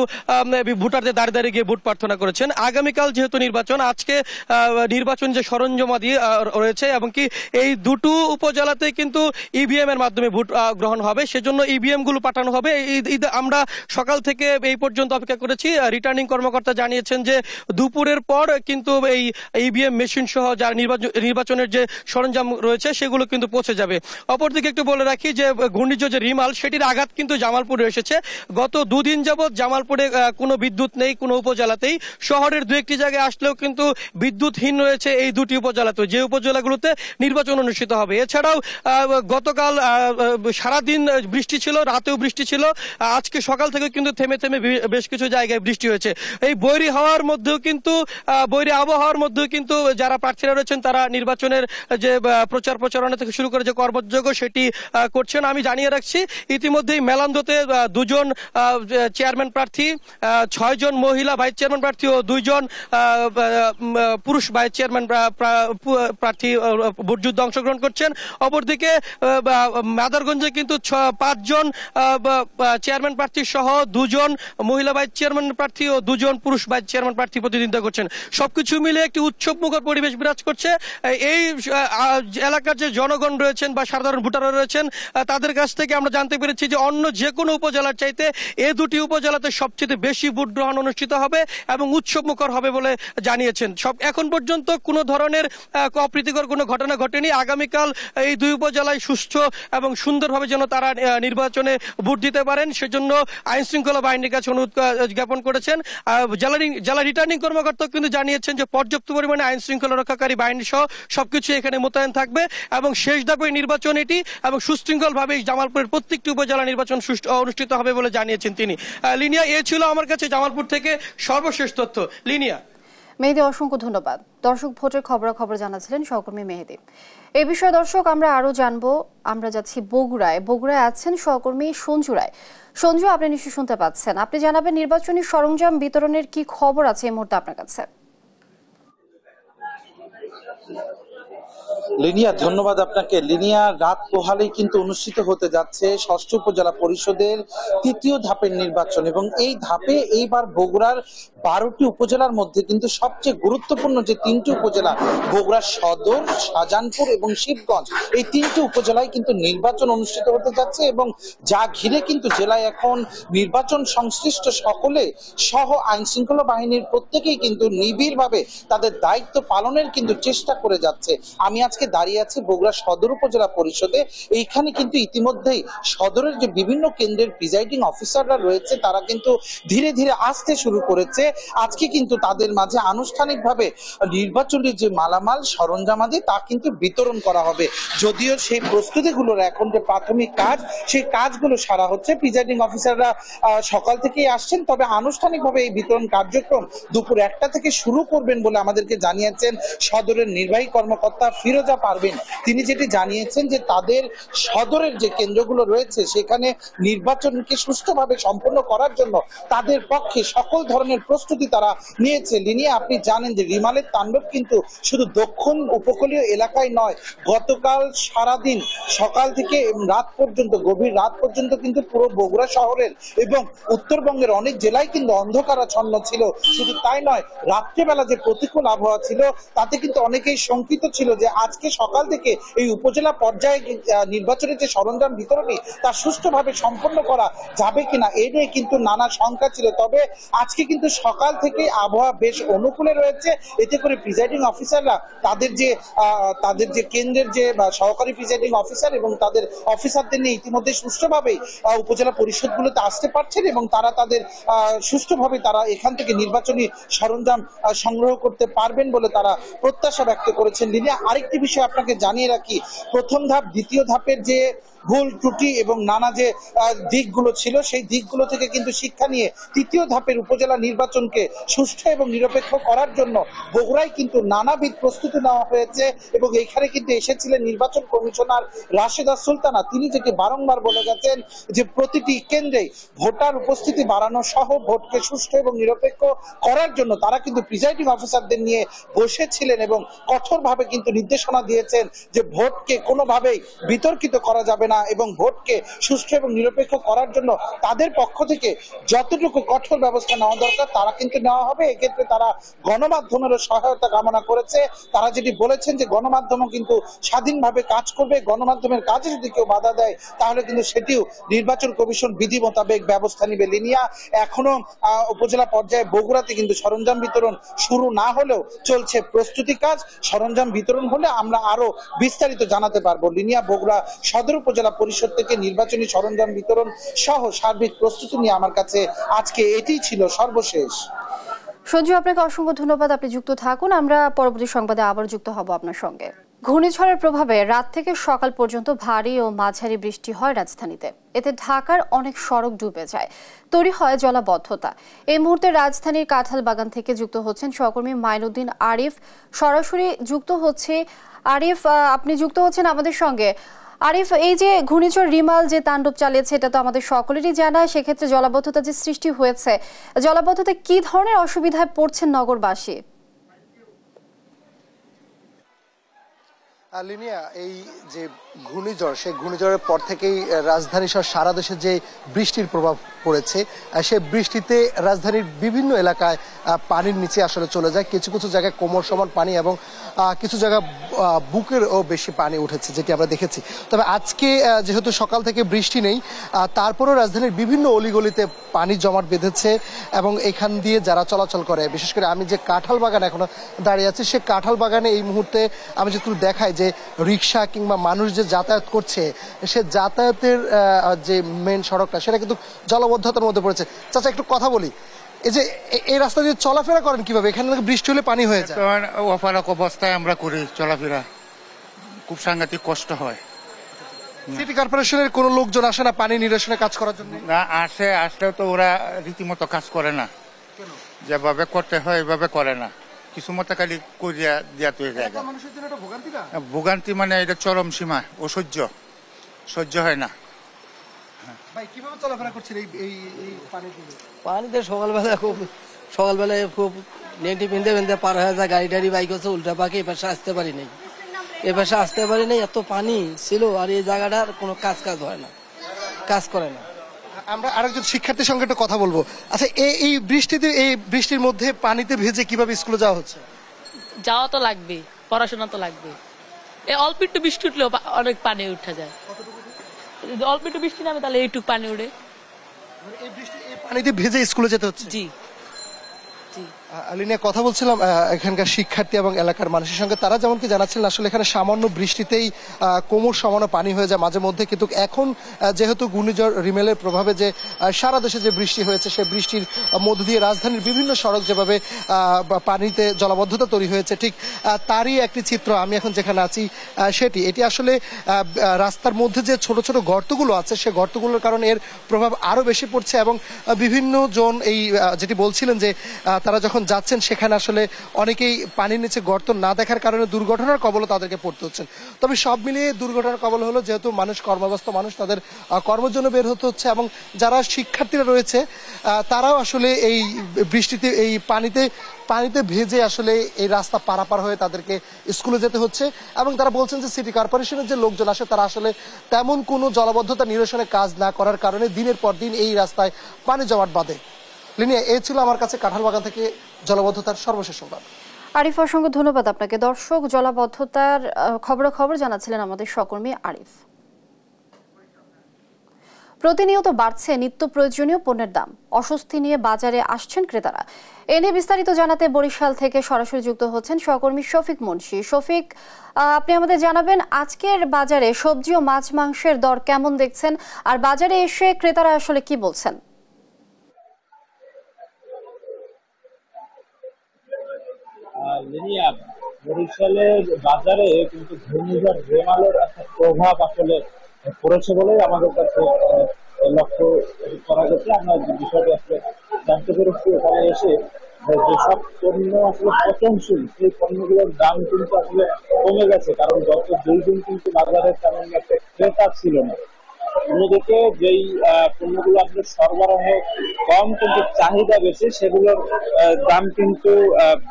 ভোটারদের দাঁড়িয়ে দাঁড়িয়ে গিয়ে ভোট প্রার্থনা করেছেন। আগামীকাল যেহেতু নির্বাচন, আজকে নির্বাচন যে সরঞ্জামাদি রয়েছে এবং কি এই 2টো উপজেলাতে কিন্তু ইভিএম এর মাধ্যমে ভোট গ্রহণ হবে, সেজন্য ইভিএম গুলো পাঠানো হবে। আমরা সকাল থেকে এই পর্যন্ত অপেক্ষা করেছি। রিটার্নিং কর্মকর্তা জানিয়েছেন যে দুপুরের পর কিন্তু এই ইভিএম মেশিন সহ যার নির্বাচনের যে সরঞ্জাম রয়েছে সেগুলো কিন্তু পৌঁছে যাবে। অপরদিকে একটু বলে রাখি যে ঘূর্ণিঝড় যে রিমাল, সেটির আঘাত কিন্তু জামালপুরে এসেছে। গত 2 দিন যাবৎ জামালপুরে কোনো বিদ্যুৎ নেই কোনো উপজেলাতেই। শহরের 2-1টি জায়গায় আসলেও কিন্তু বিদ্যুৎহীন রয়েছে এই 2টি উপজেলাতে, যে উপজেলাগুলোতে নির্বাচন অনুষ্ঠিত হবে। এছাড়াও গতকাল সারাদিন বৃষ্টি ছিল, রাতেও বৃষ্টি ছিল। আজকে সকাল থেকে কিন্তু থেমে থেমে বেশ কিছু জায়গায় বৃষ্টি হয়েছে। এই বৈরী আবহাওয়ার মধ্যেও কিন্তু যারা প্রার্থীরা রয়েছেন তারা নির্বাচনের যে প্রচারণা থেকে শুরু করে যে কর্মযোগ্য সেটি করছেন। আমি জানিয়ে রাখছি ইতিমধ্যেই মেলান্দতে 2 জন চেয়ারম্যান প্রার্থী, 6 জন মহিলা ভাইস চেয়ারম্যান প্রার্থী ও 2 জন পুরুষ ভাইস চেয়ারম্যান প্রার্থী ভোটযুদ্ধে অংশগ্রহণ করছেন। অপরদিকে মাদারগঞ্জে কিন্তু 5 জন চেয়ারম্যান প্রার্থী সহ 2 জন মহিলা ভাইস চেয়ারম্যান প্রার্থী ও 2 জন পুরুষ ভাইস চেয়ারম্যান প্রার্থী প্রতিদ্বন্দ্বিতা করছেন। সবকিছু মিলে একটি উৎসবমুখর পরিবেশ বিরাজ করছে। এই এলাকার যে জনগণ রয়েছেন বা সাধারণ ভোটাররা রয়েছেন তাদের কাছ থেকে আমরা জানতে পেরেছি যে অন্য যে কোনো উপজেলার চাইতে এই 2টি উপজেলাতে সবচেয়ে বেশি ভোট গ্রহণ অনুষ্ঠিত হবে এবং উৎসবমুখর হবে বলে জানিয়েছেন। এখন পর্যন্ত কোনো ধরনের অপ্রীতিকর কোনো ঘটনা ঘটেনি। আগামীকাল এই 2 উপজেলায় সুষ্ঠু এবং সুন্দরভাবে যেন তারা নির্বাচনে ভোট দিতে পারেন সেজন্য আইন শৃঙ্খলা বাহিনীর কাছে অনুরোধ জ্ঞাপন করেছেন। জেলা রিটার্নিং কর্মকর্তা কিন্তু জানিয়েছেন যে পর্যাপ্ত পরিমাণে আইন শৃঙ্খলা রক্ষাকারী বাহিনী সহ সবকিছু এখানে মোতায়েন থাকবে এবং শেষ ধাপের নির্বাচন এটি এবং সুশৃঙ্খলভাবে জামালপুরের প্রত্যেকটি উপজেলা নির্বাচন অনুষ্ঠিত হবে বলে জানিয়েছেন তিনি। লিনিয়া, এ ছিল আমার কাছে জামালপুর থেকে সর্বশেষ তথ্য। লিনিয়া। মেহেদি, অসংখ্য ধন্যবাদ। দর্শক, ভোটের খবরাখবর জানাচ্ছিলেন সহকর্মী মেহেদি। এই বিষয়ে দর্শক আমরা আরো জানবো। আমরা যাচ্ছি বগুড়ায়। বগুড়ায় আছেন সহকর্মী সঞ্জু রায়। সঞ্জু, আপনি নিশ্চয়ই শুনতে পাচ্ছেন, আপনি জানাবেন নির্বাচনী সরঞ্জাম বিতরণের কি খবর আছে এই মুহূর্তে আপনার কাছে? লিনিয়া, ধন্যবাদ আপনাকে। লিনিয়া, রাত পোহালেই কিন্তু অনুষ্ঠিত হতে যাচ্ছে 6ষ্ঠ উপজেলা পরিষদের 3য় ধাপের নির্বাচন এবং এই ধাপে এইবার বগুড়ার 12টি উপজেলার মধ্যে কিন্তু সবচেয়ে গুরুত্বপূর্ণ যে 3টি উপজেলা বগুড়া সদর, শাহজাহানপুর এবং শিবগঞ্জ, এই 3টি উপজেলায় কিন্তু নির্বাচন অনুষ্ঠিত হতে যাচ্ছে এবং যা ঘিরে কিন্তু জেলায় এখন নির্বাচন সংশ্লিষ্ট সকলে সহ আইন শৃঙ্খলা বাহিনীর প্রত্যেকেই কিন্তু নিবিড়ভাবে তাদের দায়িত্ব পালনের কিন্তু চেষ্টা করে যাচ্ছে। আমি আজকে দাঁড়িয়ে আছি বগুড়া সদর উপজেলা পরিষদে। এইখানে কিন্তু ইতিমধ্যেই সদরের যে বিভিন্ন কেন্দ্রের প্রিজাইডিং অফিসাররা রয়েছে তারা কিন্তু ধীরে ধীরে আসতে শুরু করেছে। আজকে কিন্তু তাদের মাঝে আনুষ্ঠানিকভাবে নির্বাচনের যে মালামাল সরঞ্জামাদি তা কিন্তু বিতরণ করা হবে। যদিও সেই প্রস্তুতিগুলোর এখন যে প্রাথমিক কাজ, সেই কাজগুলো সারা হচ্ছে। প্রিজাইডিং অফিসাররা সকাল থেকেই আসছেন, তবে আনুষ্ঠানিকভাবে এই বিতরণ কার্যক্রম দুপুর 1টা থেকে শুরু করবেন বলে আমাদেরকে জানিয়েছেন সদরের নির্বাহী কর্মকর্তা ফিরোজা পারভিন। তিনি যেটি জানিয়েছেন যে তাদের সদরের যে কেন্দ্রগুলো রয়েছে সেখানে নির্বাচনকে সুষ্ঠুভাবে সম্পন্ন করার জন্য তাদের পক্ষে সকল ধরনের প্রস্তুতি তারা নিয়েছে। লিনিয়া, আপনি জানেন যে রিমালের তাণ্ডব কিন্তু শুধু দক্ষিণ উপকূলীয় এলাকায় নয়, গতকাল সারাদিন সকাল থেকে রাত পর্যন্ত, গভীর রাত পর্যন্ত কিন্তু পুরো বগুড়া শহরের এবং উত্তরবঙ্গের অনেক জেলায় কিন্তু অন্ধকারাচ্ছন্ন ছিল। শুধু তাই নয়, রাত্রেবেলা যে প্রতিকূল আবহাওয়া ছিল তাতে কিন্তু অনেকেই শঙ্কিত ছিল যে আজকে সকাল থেকে এই উপজেলা পর্যায়ে নির্বাচনের যে সরঞ্জাম বিতরণী তা সুষ্ঠুভাবে সম্পন্ন করা যাবে কিনা এ নিয়ে কিন্তু নানা শঙ্কা ছিল। তবে আজকে কিন্তু সকাল থেকে আবহাওয়া বেশ অনুকূলে রয়েছে। এতে করে প্রিজাইডিং অফিসাররা তাদের যে কেন্দ্রের যে সহকারী প্রিজাইডিং অফিসার এবং তাদের অফিসারদের নিয়ে ইতিমধ্যে সুষ্ঠুভাবেই উপজেলা পরিষদগুলোতে আসতে পারছেন এবং তারা তাদের সুষ্ঠুভাবে তারা এখান থেকে নির্বাচনী সরঞ্জাম সংগ্রহ করতে পারবেন বলে তারা প্রত্যাশা ব্যক্ত করেছেন। লিনিয়া, আরেকটি বিষয় আপনাকে জানিয়ে রাখি, প্রথম ধাপ দ্বিতীয় ধাপের যে ভুল ত্রুটি এবং নানা যে দিকগুলো ছিল সেই দিকগুলো থেকে কিন্তু শিক্ষা নিয়ে তৃতীয় ধাপের উপজেলা নির্বাচনকে সুষ্ঠু এবং নিরপেক্ষ করার জন্য বগুড়ায় কিন্তু নানাবিধ প্রস্তুতি নেওয়া হয়েছে এবং এখানে কিন্তু এসেছিলেন নির্বাচন কমিশনার রাশেদা সুলতানা। তিনি যেটি বারংবার বলে গেছেন যে প্রতিটি কেন্দ্রে ভোটার উপস্থিতি বাড়ানো সহ ভোটকে সুষ্ঠু এবং নিরপেক্ষ করার জন্য তারা কিন্তু প্রিজাইডিং অফিসারদের নিয়ে বসেছিলেন এবং কঠোরভাবে কিন্তু নির্দেশনা দিয়েছেন যে ভোটকে কোনোভাবেই বিতর্কিত করা যাবে না এবং ভোটকে সুষ্ঠু এবং নিরপেক্ষ করার জন্য তাদের পক্ষ থেকে যতটুকু কঠোর ব্যবস্থা নেওয়া দরকার তারা কিন্তু নেওয়া হবে। এক্ষেত্রে তারা গণমাধ্যমেরও সহায়তা কামনা করেছে। তারা যেটি বলেছেন যে গণমাধ্যমও কিন্তু স্বাধীনভাবে কাজ করবে, গণমাধ্যমের কাজে যদি কেউ বাধা দেয় তাহলে কিন্তু সেটিও নির্বাচন কমিশন বিধি মোতাবেক ব্যবস্থা নিবে। লিনিয়া, এখনো উপজেলা পর্যায়ে বগুড়াতে কিন্তু সরঞ্জাম বিতরণ শুরু না হলেও চলছে প্রস্তুতি কাজ। সরঞ্জাম বিতরণ হলে আমরা আরো বিস্তারিত জানাতে পারবো। লিনিয়া, বগুড়া সদর উপজেলা পরিষদ থেকে নির্বাচনী সরঞ্জাম বিতরণ সহ সার্বিক প্রস্তুতি নিয়ে আমার কাছে আজকে এটিই ছিল সর্বশেষ। সঞ্জু, আপনাকে অসংখ্য ধন্যবাদ। আপনি যুক্ত থাকুন, আমরা পরবর্তী সংবাদে আবার যুক্ত হব আপনার সঙ্গে। ঘূর্ণিঝড়ের প্রভাবে রাত থেকে সকাল পর্যন্ত ভারী ও মাঝারি বৃষ্টি হয় রাজধানীতে। এতে ঢাকার অনেক সড়ক ডুবে যায়, তৈরি হয় জলাবদ্ধতা। এই মুহূর্তে রাজধানীর কাঁঠাল বাগান থেকে যুক্ত হচ্ছেন সহকর্মী মাইনুদ্দিন আরিফ। সরাসরি যুক্ত হচ্ছে আরিফ, আপনি যুক্ত হচ্ছেন আমাদের সঙ্গে। আরিফ, এই যে ঘূর্ণিঝড় রিমাল যে তাণ্ডব চালিয়েছে এটা তো আমাদের সকলেরই জানা, সেক্ষেত্রে জলাবদ্ধতা যে সৃষ্টি হয়েছে, জলাবদ্ধতা কি ধরনের অসুবিধায় পড়ছেন নগরবাসী? লিনিয়া, এই যে ঘূর্ণিঝড়, সেই ঘূর্ণিঝড়ের পর থেকেই রাজধানী সহ সারা দেশে যে বৃষ্টির প্রভাব পড়েছে, সেই বৃষ্টিতে রাজধানীর বিভিন্ন এলাকায় পানির নিচে আসলে চলে যায়। কিছু কিছু জায়গায় কোমর সমান পানি এবং কিছু জায়গা বুকেরও বেশি পানি উঠেছে, যেটি আমরা দেখেছি। তবে আজকে যেহেতু সকাল থেকে বৃষ্টি নেই, তারপরেও রাজধানীর বিভিন্ন অলিগলিতে পানি জমাট বেঁধেছে এবং এখান দিয়ে যারা চলাচল করে, বিশেষ করে আমি যে কাঁঠাল বাগান এখনো দাঁড়িয়ে আছি, সে কাঁঠাল বাগানে এই মুহূর্তে আমি যদি দেখাই যে রিক্সা কিংবা মানুষ যে যাতায়াত করছে, সে যাতায়াতের যে মেন সড়কটা সেটা কিন্তু জলাবদ্ধতার মধ্যে পড়েছে। চাচা, একটু কথা বলি, এই যে এই রাস্তা দিয়ে চলাফেরা করেন কিভাবে? এখানে বৃষ্টি হলে পানি হয়ে যায়। অপারক অবস্থায় আমরা করি চলাফেরা, খুব সাংঘাতিক কষ্ট হয়। সিটি কর্পোরেশনের কোনো লোকজন আসে না পানি নিরসনে কাজ করার জন্য? না, আসলেও তো ওরা রীতিমতো কাজ করে না, যেভাবে করতে হয় এভাবে করে না, কিছু মতো খালি করিয়া দিয়া তৈরি যায়। ভোগান্তি মানে এটা চরম সীমা, সহ্য হয় না। কিভাবে চলাফেরা করছেন এই পানিতে? সকালবেলায় খুব নেটি পিনতে পার হয়ে যায়, গাড়ি টাড়ি বাইক হচ্ছে উল্টা পাকে এপাশে আসতে পারি নাই, এত পানি ছিল। আর এই জায়গাটার কোনো কাজ হয় না, কাজ করে না। আমরা আরেকজন শিক্ষার্থীর সঙ্গে একটু কথা বলবো। আচ্ছা, এই বৃষ্টির মধ্যে পানিতে ভেজে কিভাবে স্কুলে যাওয়া হচ্ছে? যাওয়া তো লাগবে, পড়াশোনা তো লাগবে। এই অল্প একটু বৃষ্টি উঠলেও অনেক পানি উঠে যায়। অল্প একটু বৃষ্টি নামে তাহলে এইটুকু পানি উঠে, পানিতে ভেজে স্কুলে যেতে হচ্ছে। জি জি। আলিনিয়া কথা বলছিলাম এখানকার শিক্ষার্থী এবং এলাকার মানুষের সঙ্গে। তারা যেমন কি জানাচ্ছিলেন আসলে এখানে সামান্য বৃষ্টিতেই কোমর সমানো পানি হয়ে যায় মাঝে মধ্যে, কিন্তু এখন যেহেতু ঘূর্ণিঝড় রিমেলের প্রভাবে যে সারা দেশে যে বৃষ্টি হয়েছে সেই বৃষ্টির মধ্য দিয়ে রাজধানীর বিভিন্ন সড়ক যেভাবে পানিতে জলাবদ্ধতা তৈরি হয়েছে, ঠিক তারই একটি চিত্র আমি এখন যেখানে আছি সেটি। এটি আসলে রাস্তার মধ্যে যে ছোট ছোট গর্তগুলো আছে সে গর্তগুলোর কারণে এর প্রভাব আরো বেশি পড়ছে এবং বিভিন্ন জন এই যেটি বলছিলেন যে তারা যখন যাচ্ছেন সেখানে আসলে অনেকেই পানির নিচে গর্ত না দেখার কারণে দুর্ঘটনার কবলে তাদেরকে পড়তে হচ্ছেন। তবে সব মিলিয়ে দুর্ঘটনার কবল হলো যেহেতু মানুষ কর্মব্যস্ত মানুষ, তাদের কর্মের জন্য বের হতে হচ্ছে এবং যারা শিক্ষার্থীরা রয়েছে তারাও আসলে এই বৃষ্টিতে এই পানিতে ভেজে আসলে এই রাস্তা পারাপার হয়ে তাদেরকে স্কুলে যেতে হচ্ছে এবং তারা বলছেন যে সিটি কর্পোরেশনের যে লোকজন আসে তারা আসলে তেমন কোনো জলাবদ্ধতা নিরসনে কাজ না করার কারণে দিনের পর দিন এই রাস্তায় পানি জমাট বাঁধে। লিনিয়া, এই ছিল আমার কাছে কাঁঠালবাগান থেকে জলাবদ্ধতার সর্বশেষ সংবাদ। আরিফ, অসংখ্য ধন্যবাদ আপনাকে। দর্শক, জলাবদ্ধতার খবরাখবর জানাচ্ছিলেন আমাদের সহকর্মী আরিফ। প্রতিনিয়ত বাড়ছে নিত্য প্রয়োজনীয় পণ্যের দাম, অস্বস্তি নিয়ে বাজারে আসছেন ক্রেতারা। এ নিয়ে বিস্তারিত জানাতে বরিশাল থেকে সরাসরি যুক্ত হচ্ছেন সহকর্মী শফিক মুন্সি। শফিক, আপনি আমাদের জানাবেন আজকের বাজারে সবজি ও মাছ মাংসের দর কেমন দেখছেন, আর বাজারে এসে ক্রেতারা আসলে কি বলছেন? বরিশালের বাজারে কিন্তু ঘূর্ণিঝড় রেমালের একটা প্রভাব আসলে পড়েছে বলে আমাদের কাছে লক্ষ্য করা গেছে। আমরা বিষয়টি আসলে জানতে পেরেছি এখানে এসে যেসব পণ্য আসলে পচনশীল সেই পণ্যগুলোর দাম কিন্তু আসলে কমে গেছে, কারণ গত 2 দিন কিন্তু বাজারে তেমন একটা ক্রেতা ছিল না। অন্যদিকে যেই পণ্যগুলো আসলে সরবরাহে কম কিন্তু চাহিদা বেশি সেগুলোর দাম কিন্তু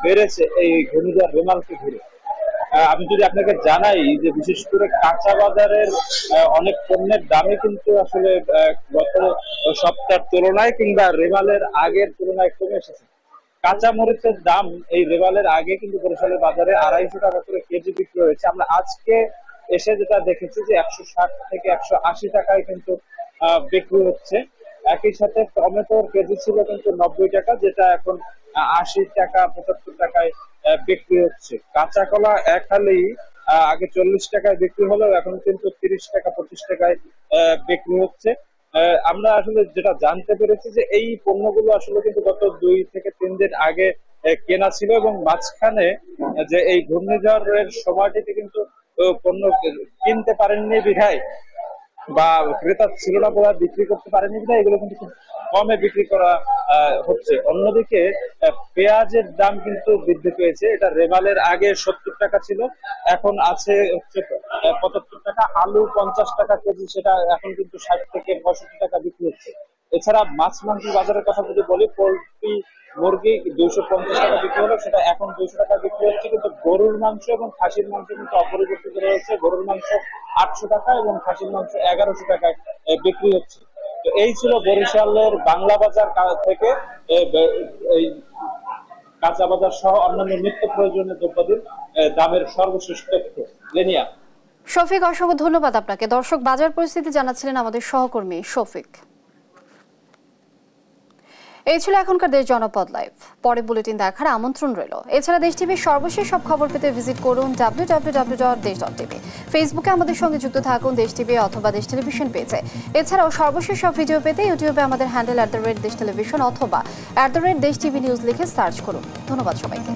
বেড়েছে এই ঘূর্ণিঝড় রেমালকে ঘিরে। আমি যদি আপনাকে জানাই যে বিশেষ করে কাঁচা বাজারের অনেক পণ্যের দামে কিন্তু আসলে গত সপ্তাহের তুলনায় কিংবা রেমালের আগের তুলনায় কমে এসেছে। কাঁচা মরিচের দাম এই রেমালের আগে কিন্তু বরিশালের বাজারে 250 টাকা করে কেজি বিক্রি হয়েছে। আমরা আজকে এসে যেটা দেখেছি যে 160 থেকে 180 টাকায় কিন্তু বিক্রি হচ্ছে। একই সাথে টমেটোর কেজি ছিল কিন্তু 90 টাকা, যেটা এখন 80 টাকা 75 টাকায় বিক্রি হচ্ছে। কাঁচা কলা এক হালি আগে 40 টাকায় বিক্রি হলেও এখন কিন্তু 30 টাকা 25 টাকায় বিক্রি হচ্ছে। আমরা আসলে যেটা জানতে পেরেছি যে এই পণ্যগুলো আসলে কিন্তু গত 2 থেকে 3 দিন আগে কেনা ছিল এবং মাঝখানে যে এই ঘূর্ণিঝড়ের সময়টিতে কিন্তু পণ্য কিনতে পারেননি বিধায় বা ক্রেতা ছিল না বলে বিক্রি করতে পারেনি বিধায় এগুলো কিন্তু খুব কমে বিক্রি করা হচ্ছে। অন্যদিকে পেঁয়াজের দাম কিন্তু বৃদ্ধি পেয়েছে। এটা রেমালের আগে 70 টাকা ছিল, এখন আছে হচ্ছে 75 টাকা। আলু 50 টাকা কেজি, সেটা এখন কিন্তু 60 থেকে 65 টাকা বিক্রি হচ্ছে। এছাড়া মাছ মাংসের বাজারের কথা যদি বলি, পোলট্রি মুরগি 250 টাকা বিক্রি হলো, সেটা এখন 200 টাকা বিক্রি হচ্ছে। কিন্তু গরুর মাংস এবং খাসির মাংস কিন্তু অপরিবর্তিত রয়েছে। গরুর মাংস 800 টাকা এবং খাসির মাংস 1100 টাকায় বিক্রি হচ্ছে। তো এই ছিল বরিশালের বাংলা বাজার থেকে এই কাঁচা বাজার সহ অন্যান্য নিত্য প্রয়োজনীয় দ্রব্যাদির দামের সর্বশেষ তথ্য। লেনিয়া। শফিক, অসংখ্য ধন্যবাদ আপনাকে। দর্শক, বাজার পরিস্থিতি জানাচ্ছিলেন আমাদের সহকর্মী শফিক। এই ছিল এখনকার দেশ জনপদ লাইভ। পরে বুলেটিন দেখার আমন্ত্রণ রইল। এছাড়া দেশ টিভির সর্বশেষ সব খবর পেতে ভিজিট করুন www.desh.tv। ফেসবুকে আমাদের সঙ্গে যুক্ত থাকুন দেশ টিভি অথবা দেশ টেলিভিশন পেজে। এছাড়াও সর্বশেষ সব ভিডিও পেতে ইউটিউবে আমাদের হ্যান্ডেল @দেশ টেলিভিশন অথবা @দেশ টিভি নিউজ লিখে সার্চ করুন। ধন্যবাদ সবাইকে।